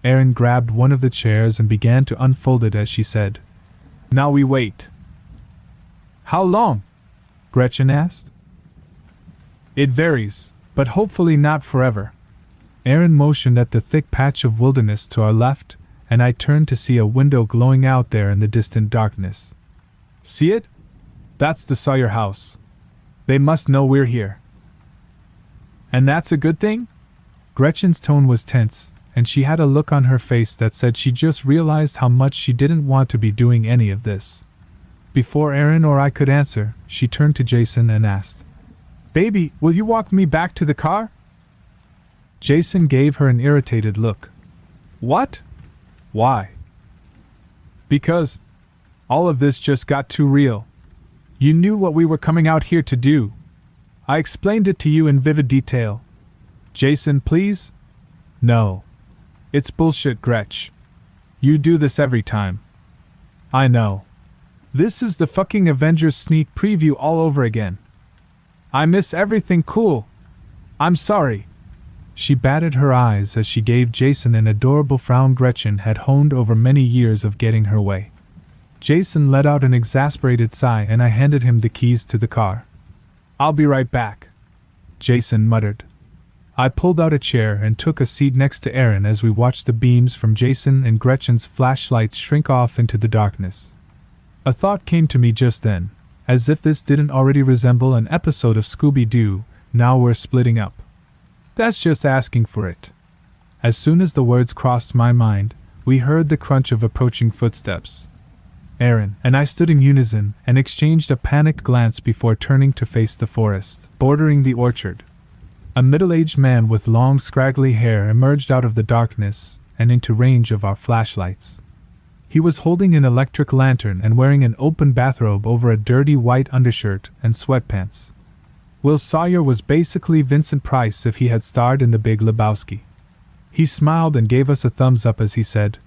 Erin grabbed one of the chairs and began to unfold it as she said, "Now we wait." "How long?" Gretchen asked. "It varies, but hopefully not forever." Erin motioned at the thick patch of wilderness to our left, and I turned to see a window glowing out there in the distant darkness. "See it? That's the Sawyer house. They must know we're here." "And that's a good thing?" Gretchen's tone was tense, and she had a look on her face that said she just realized how much she didn't want to be doing any of this. Before Erin or I could answer, she turned to Jason and asked, "Baby, will you walk me back to the car?" Jason gave her an irritated look. "What? Why?" "Because all of this just got too real. You knew what we were coming out here to do. I explained it to you in vivid detail." "Jason, please?" "No. It's bullshit, Gretch. You do this every time." "I know. This is the fucking Avengers sneak preview all over again. I miss everything cool. I'm sorry." She batted her eyes as she gave Jason an adorable frown Gretchen had honed over many years of getting her way. Jason let out an exasperated sigh, and I handed him the keys to the car. "I'll be right back," Jason muttered. I pulled out a chair and took a seat next to Erin as we watched the beams from Jason and Gretchen's flashlights shrink off into the darkness. A thought came to me just then, as if this didn't already resemble an episode of Scooby-Doo, "Now we're splitting up." That's just asking for it. As soon as the words crossed my mind, we heard the crunch of approaching footsteps. Erin and I stood in unison and exchanged a panicked glance before turning to face the forest bordering the orchard. A middle-aged man with long, scraggly hair emerged out of the darkness and into range of our flashlights. He was holding an electric lantern and wearing an open bathrobe over a dirty white undershirt and sweatpants. Will Sawyer was basically Vincent Price if he had starred in The Big Lebowski. He smiled and gave us a thumbs up as he said,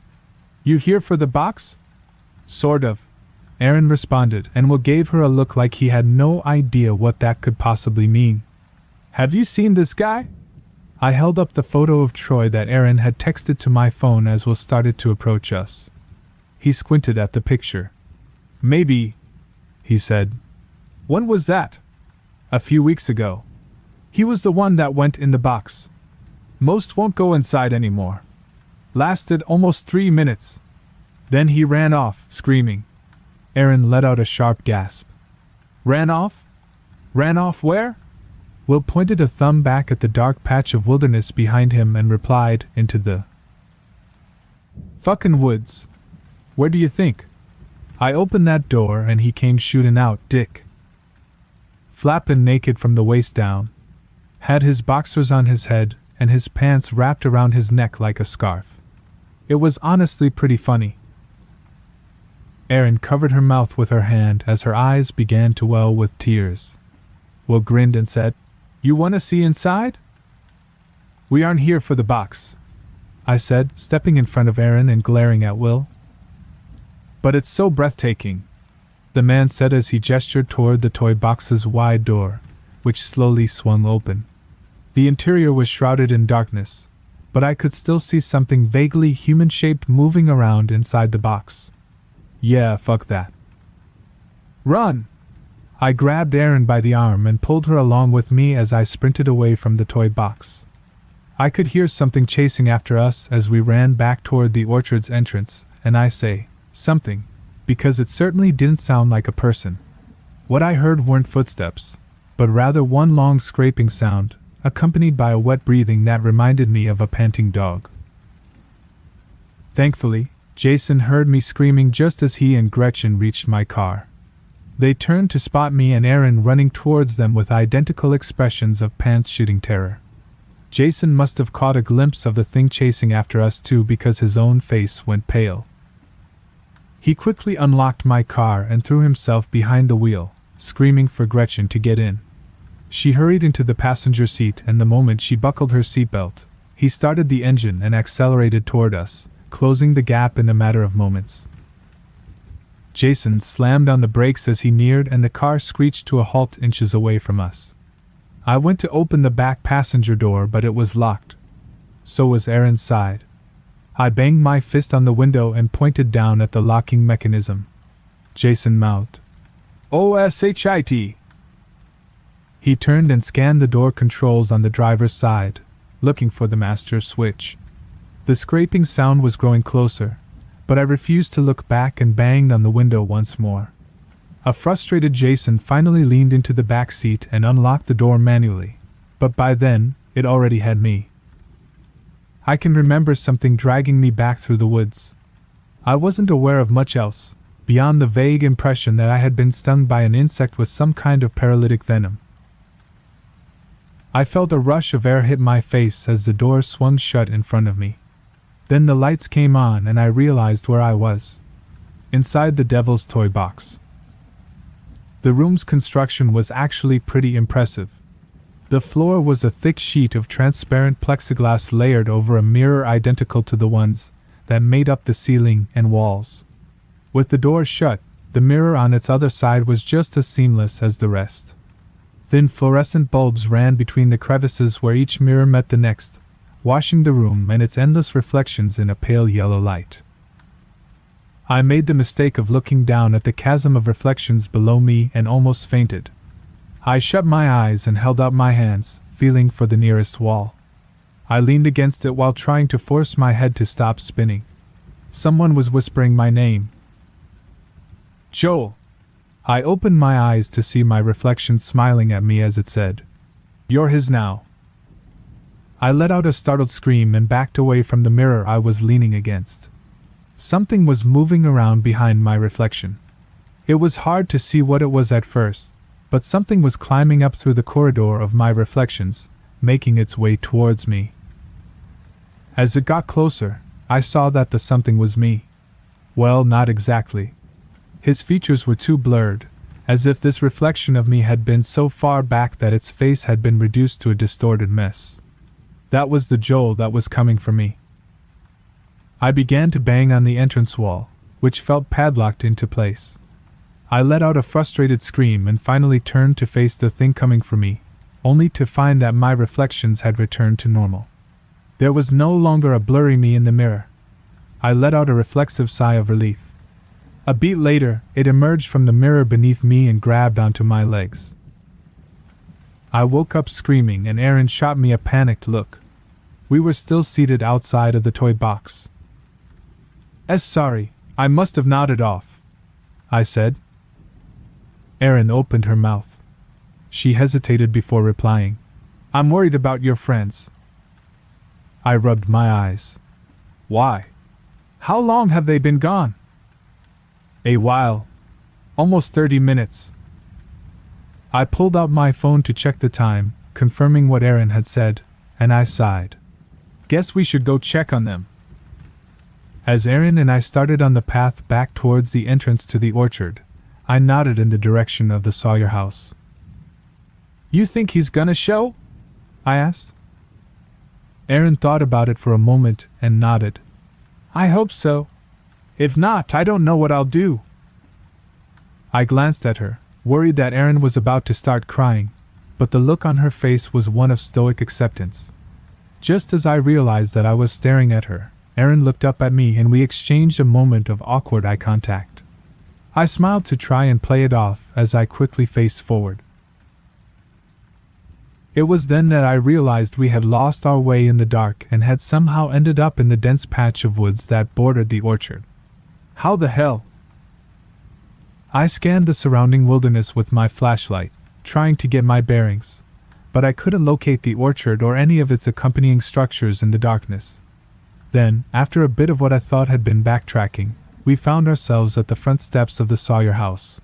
"You here for the box?" "Sort of," Erin responded, and Will gave her a look like he had no idea what that could possibly mean. "Have you seen this guy?" I held up the photo of Troy that Erin had texted to my phone as Will started to approach us. He squinted at the picture. "Maybe," he said. "When was that?" "A few weeks ago. He was the one that went in the box. Most won't go inside anymore. Lasted almost 3 minutes. Then he ran off, screaming." Erin let out a sharp gasp. "Ran off? Ran off where?" Will pointed a thumb back at the dark patch of wilderness behind him and replied, "Into the fucking woods. Where do you think? I opened that door and he came shooting out, dick. Flappin' naked from the waist down. Had his boxers on his head and his pants wrapped around his neck like a scarf. It was honestly pretty funny." Erin covered her mouth with her hand as her eyes began to well with tears. Will grinned and said, "You want to see inside?" "We aren't here for the box," I said, stepping in front of Erin and glaring at Will. "But it's so breathtaking," the man said as he gestured toward the toy box's wide door, which slowly swung open. The interior was shrouded in darkness, but I could still see something vaguely human-shaped moving around inside the box. "Yeah, fuck that. Run!" I grabbed Erin by the arm and pulled her along with me as I sprinted away from the toy box. I could hear something chasing after us as we ran back toward the orchard's entrance, and I say, something, because it certainly didn't sound like a person. What I heard weren't footsteps, but rather one long scraping sound, accompanied by a wet breathing that reminded me of a panting dog. Thankfully, Jason heard me screaming just as he and Gretchen reached my car. They turned to spot me and Aaron running towards them with identical expressions of pants-shooting terror. Jason must have caught a glimpse of the thing chasing after us too, because his own face went pale. He quickly unlocked my car and threw himself behind the wheel, screaming for Gretchen to get in. She hurried into the passenger seat, and the moment she buckled her seatbelt, he started the engine and accelerated toward us, closing the gap in a matter of moments. Jason slammed on the brakes as he neared, and the car screeched to a halt inches away from us. I went to open the back passenger door, but it was locked. So was Aaron's side. I banged my fist on the window and pointed down at the locking mechanism. Jason mouthed, "OSHIT." He turned and scanned the door controls on the driver's side, looking for the master switch. The scraping sound was growing closer, but I refused to look back and banged on the window once more. A frustrated Jason finally leaned into the back seat and unlocked the door manually, but by then, it already had me. I can remember something dragging me back through the woods. I wasn't aware of much else, beyond the vague impression that I had been stung by an insect with some kind of paralytic venom. I felt a rush of air hit my face as the door swung shut in front of me. Then the lights came on and I realized where I was. Inside the Devil's Toy Box. The room's construction was actually pretty impressive. The floor was a thick sheet of transparent plexiglass layered over a mirror identical to the ones that made up the ceiling and walls. With the door shut, the mirror on its other side was just as seamless as the rest. Thin fluorescent bulbs ran between the crevices where each mirror met the next, washing the room and its endless reflections in a pale yellow light. I made the mistake of looking down at the chasm of reflections below me and almost fainted. I shut my eyes and held out my hands, feeling for the nearest wall. I leaned against it while trying to force my head to stop spinning. Someone was whispering my name. "Joel!" I opened my eyes to see my reflection smiling at me as it said, "You're his now." I let out a startled scream and backed away from the mirror I was leaning against. Something was moving around behind my reflection. It was hard to see what it was at first, but something was climbing up through the corridor of my reflections, making its way towards me. As it got closer, I saw that the something was me. Well, not exactly. His features were too blurred, as if this reflection of me had been so far back that its face had been reduced to a distorted mess. That was the Joel that was coming for me. I began to bang on the entrance wall, which felt padlocked into place. I let out a frustrated scream and finally turned to face the thing coming for me, only to find that my reflections had returned to normal. There was no longer a blurry me in the mirror. I let out a reflexive sigh of relief. A beat later, it emerged from the mirror beneath me and grabbed onto my legs. I woke up screaming and Aaron shot me a panicked look. We were still seated outside of the toy box. "Sorry, I must have nodded off," I said. Erin opened her mouth. She hesitated before replying. "I'm worried about your friends." I rubbed my eyes. "Why? How long have they been gone?" "A while. Almost 30 minutes. I pulled out my phone to check the time, confirming what Erin had said, and I sighed. "Guess we should go check on them." As Erin and I started on the path back towards the entrance to the orchard, I nodded in the direction of the Sawyer house. "You think he's gonna show?" I asked. Erin thought about it for a moment and nodded. "I hope so. If not, I don't know what I'll do." I glanced at her, worried that Erin was about to start crying, but the look on her face was one of stoic acceptance. Just as I realized that I was staring at her, Erin looked up at me and we exchanged a moment of awkward eye contact. I smiled to try and play it off as I quickly faced forward. It was then that I realized we had lost our way in the dark and had somehow ended up in the dense patch of woods that bordered the orchard. How the hell? I scanned the surrounding wilderness with my flashlight, trying to get my bearings, but I couldn't locate the orchard or any of its accompanying structures in the darkness. Then, after a bit of what I thought had been backtracking, we found ourselves at the front steps of the Sawyer house.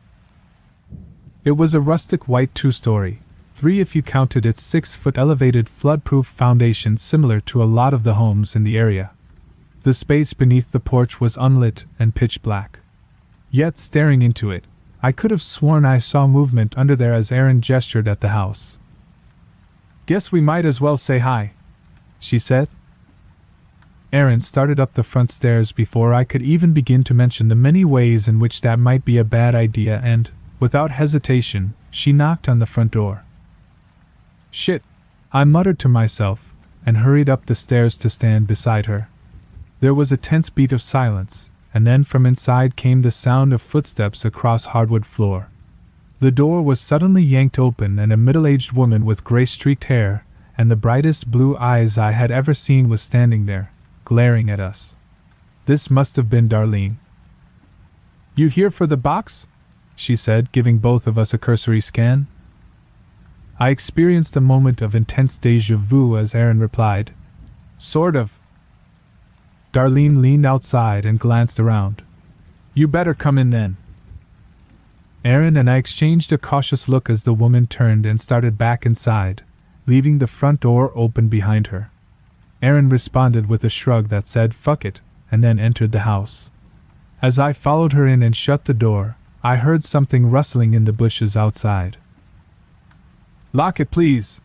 It was a rustic white two-story, 3 if you counted its 6-foot elevated flood-proof foundation similar to a lot of the homes in the area. The space beneath the porch was unlit and pitch black. Yet, staring into it, I could have sworn I saw movement under there as Erin gestured at the house. "Guess we might as well say hi," she said. Erin started up the front stairs before I could even begin to mention the many ways in which that might be a bad idea and, without hesitation, she knocked on the front door. "Shit," I muttered to myself, and hurried up the stairs to stand beside her. There was a tense beat of silence, and then from inside came the sound of footsteps across hardwood floor. The door was suddenly yanked open and a middle-aged woman with gray-streaked hair and the brightest blue eyes I had ever seen was standing there, glaring at us. This must have been Darlene. "You here for the box?" she said, giving both of us a cursory scan. I experienced a moment of intense déjà vu as Erin replied, "Sort of." Darlene leaned outside and glanced around. "You better come in then." Erin and I exchanged a cautious look as the woman turned and started back inside, leaving the front door open behind her. Erin responded with a shrug that said "fuck it," and then entered the house. As I followed her in and shut the door, I heard something rustling in the bushes outside. "Lock it, please.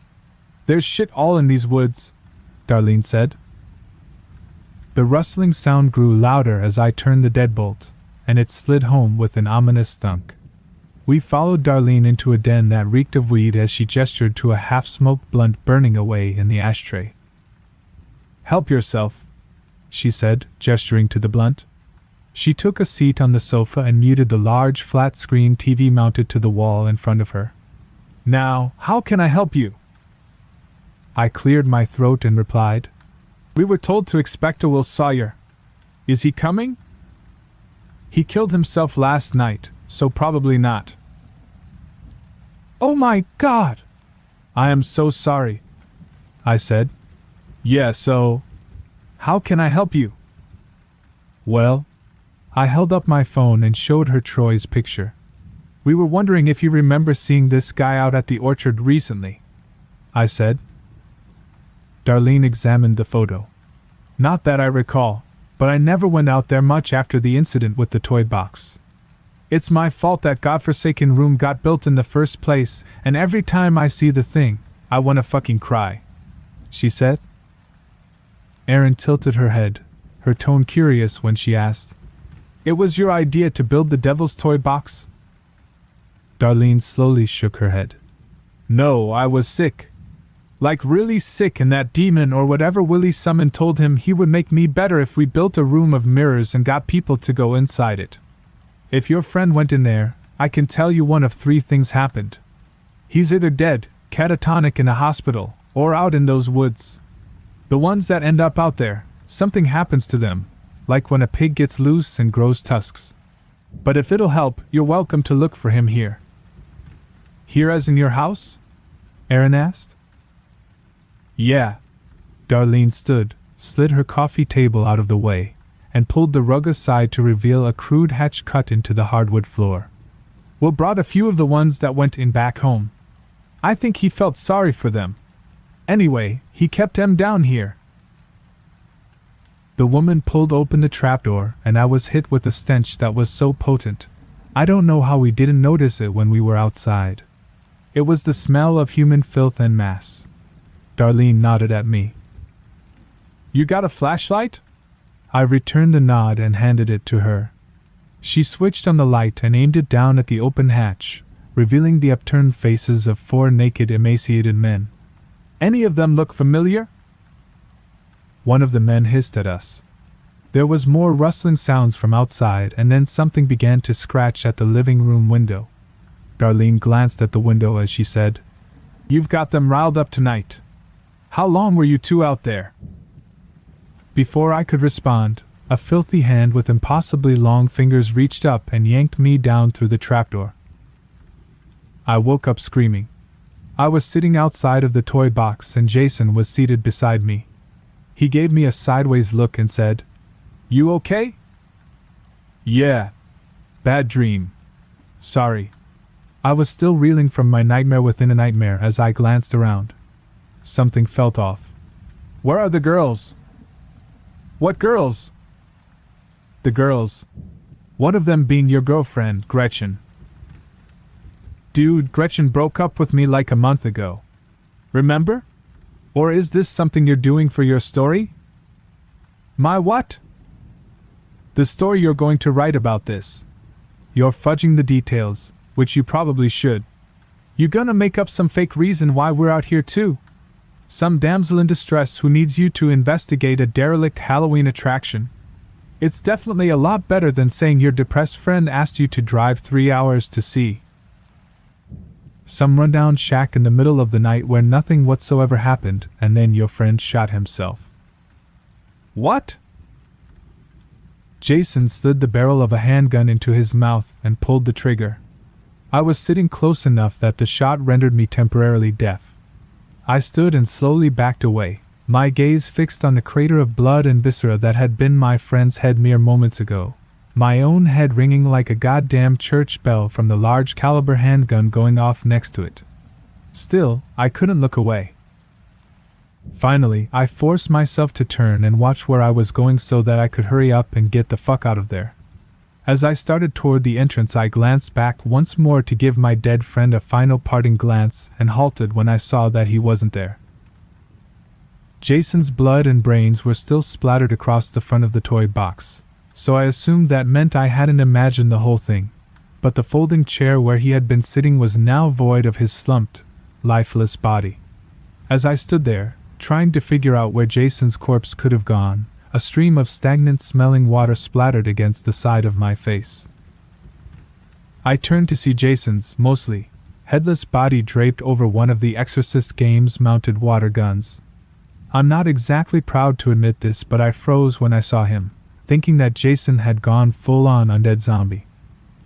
There's shit all in these woods," Darlene said. The rustling sound grew louder as I turned the deadbolt, and it slid home with an ominous thunk. We followed Darlene into a den that reeked of weed as she gestured to a half-smoked blunt burning away in the ashtray. "Help yourself," she said, gesturing to the blunt. She took a seat on the sofa and muted the large flat-screen TV mounted to the wall in front of her. "Now, how can I help you?" I cleared my throat and replied, "We were told to expect a Will Sawyer. Is he coming?" "He killed himself last night, so probably not." "Oh my God! I am so sorry," I said. "Yeah, so how can I help you?" "Well," I held up my phone and showed her Troy's picture. "We were wondering if you remember seeing this guy out at the orchard recently," I said. Darlene examined the photo. "Not that I recall, but I never went out there much after the incident with the toy box. It's my fault that godforsaken room got built in the first place, and every time I see the thing, I wanna fucking cry," she said. Erin tilted her head, her tone curious when she asked, "It was your idea to build the devil's toy box?" Darlene slowly shook her head. "No, I was sick. Like really sick, and that demon or whatever Willie summoned told him he would make me better if we built a room of mirrors and got people to go inside it. If your friend went in there, I can tell you one of 3 things happened. He's either dead, catatonic in a hospital, or out in those woods. The ones that end up out there, something happens to them, like when a pig gets loose and grows tusks. But if it'll help, you're welcome to look for him here." "Here as in your house?" Erin asked. "Yeah." Darlene stood, slid her coffee table out of the way, and pulled the rug aside to reveal a crude hatch cut into the hardwood floor. "Will brought a few of the ones that went in back home. I think he felt sorry for them. Anyway, he kept them down here." The woman pulled open the trapdoor, and I was hit with a stench that was so potent. I don't know how we didn't notice it when we were outside. It was the smell of human filth en masse. Darlene nodded at me. "You got a flashlight?" I returned the nod and handed it to her. She switched on the light and aimed it down at the open hatch, revealing the upturned faces of 4 naked, emaciated men. "Any of them look familiar?" One of the men hissed at us. There was more rustling sounds from outside, and then something began to scratch at the living room window. Darlene glanced at the window as she said, You've got them riled up tonight. How long were you two out there?" Before I could respond, a filthy hand with impossibly long fingers reached up and yanked me down through the trapdoor. I woke up screaming. I was sitting outside of the toy box and Jason was seated beside me. He gave me a sideways look and said, "You okay?" "Yeah. Bad dream. Sorry." I was still reeling from my nightmare within a nightmare as I glanced around. Something felt off. "Where are the girls?" "What girls?" "The girls. One of them being your girlfriend, Gretchen." "Dude, Gretchen broke up with me like a month ago. Remember? Or is this something you're doing for your story?" "My what?" "The story you're going to write about this. You're fudging the details, which you probably should. You gonna make up some fake reason why we're out here too? Some damsel in distress who needs you to investigate a derelict Halloween attraction. It's definitely a lot better than saying your depressed friend asked you to drive 3 hours to see some rundown shack in the middle of the night where nothing whatsoever happened, and then your friend shot himself." "What?" Jason slid the barrel of a handgun into his mouth and pulled the trigger. I was sitting close enough that the shot rendered me temporarily deaf. I stood and slowly backed away, my gaze fixed on the crater of blood and viscera that had been my friend's head mere moments ago, my own head ringing like a goddamn church bell from the large caliber handgun going off next to it. Still, I couldn't look away. Finally, I forced myself to turn and watch where I was going so that I could hurry up and get the fuck out of there. As I started toward the entrance, I glanced back once more to give my dead friend a final parting glance and halted when I saw that he wasn't there. Jason's blood and brains were still splattered across the front of the toy box, so I assumed that meant I hadn't imagined the whole thing, but the folding chair where he had been sitting was now void of his slumped, lifeless body. As I stood there, trying to figure out where Jason's corpse could have gone, a stream of stagnant-smelling water splattered against the side of my face. I turned to see Jason's, mostly, headless body draped over one of the Exorcist game's mounted water guns. I'm not exactly proud to admit this, but I froze when I saw him, thinking that Jason had gone full-on undead zombie.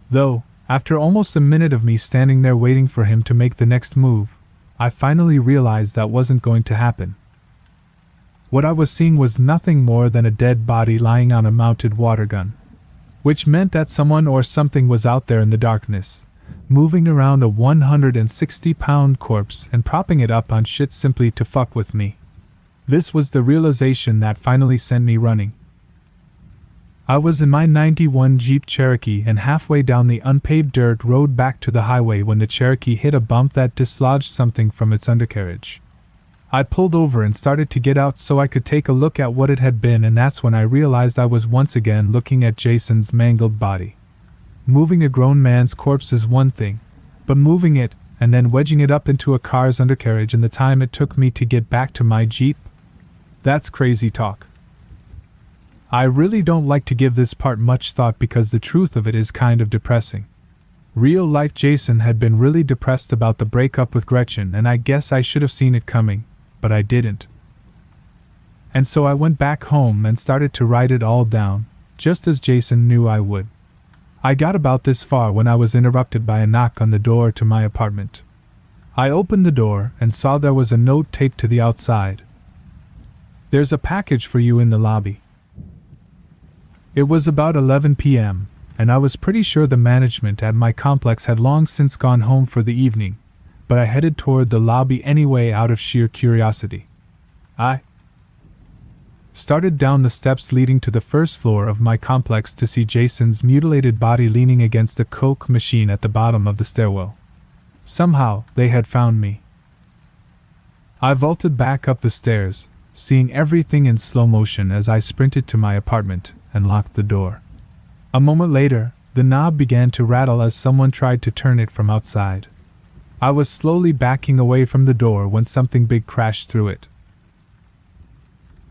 Though, after almost a minute of me standing there waiting for him to make the next move, I finally realized that wasn't going to happen. What I was seeing was nothing more than a dead body lying on a mounted water gun, which meant that someone or something was out there in the darkness, moving around a 160-pound corpse and propping it up on shit simply to fuck with me. This was the realization that finally sent me running. I was in my '91 Jeep Cherokee and halfway down the unpaved dirt road back to the highway when the Cherokee hit a bump that dislodged something from its undercarriage. I pulled over and started to get out so I could take a look at what it had been, and that's when I realized I was once again looking at Jason's mangled body. Moving a grown man's corpse is one thing, but moving it and then wedging it up into a car's undercarriage in the time it took me to get back to my Jeep? That's crazy talk. I really don't like to give this part much thought because the truth of it is kind of depressing. Real-life Jason had been really depressed about the breakup with Gretchen, and I guess I should have seen it coming, but I didn't. And so I went back home and started to write it all down, just as Jason knew I would. I got about this far when I was interrupted by a knock on the door to my apartment. I opened the door and saw there was a note taped to the outside. "There's a package for you in the lobby." It was about 11 p.m., and I was pretty sure the management at my complex had long since gone home for the evening, but I headed toward the lobby anyway out of sheer curiosity. I started down the steps leading to the first floor of my complex to see Jason's mutilated body leaning against the Coke machine at the bottom of the stairwell. Somehow, they had found me. I vaulted back up the stairs, seeing everything in slow motion as I sprinted to my apartment and locked the door. A moment later, the knob began to rattle as someone tried to turn it from outside. I was slowly backing away from the door when something big crashed through it.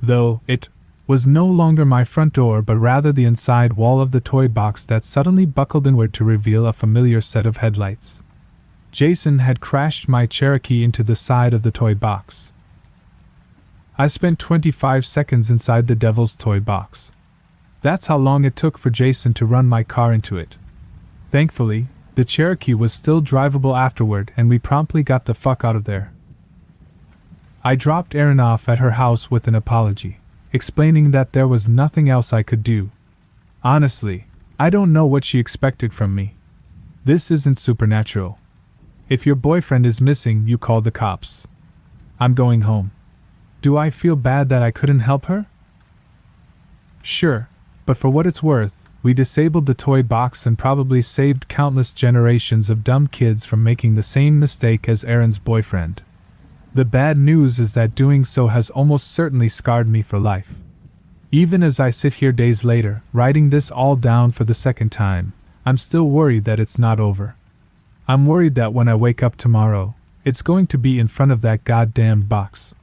Though it was no longer my front door but rather the inside wall of the toy box that suddenly buckled inward to reveal a familiar set of headlights. Jason had crashed my Cherokee into the side of the toy box. I spent 25 seconds inside the devil's toy box. That's how long it took for Jason to run my car into it. Thankfully, the Cherokee was still drivable afterward and we promptly got the fuck out of there. I dropped Erin off at her house with an apology, explaining that there was nothing else I could do. Honestly, I don't know what she expected from me. This isn't supernatural. If your boyfriend is missing, you call the cops. I'm going home. Do I feel bad that I couldn't help her? Sure, but for what it's worth, we disabled the toy box and probably saved countless generations of dumb kids from making the same mistake as Erin's boyfriend. The bad news is that doing so has almost certainly scarred me for life. Even as I sit here days later, writing this all down for the second time, I'm still worried that it's not over. I'm worried that when I wake up tomorrow, it's going to be in front of that goddamn box.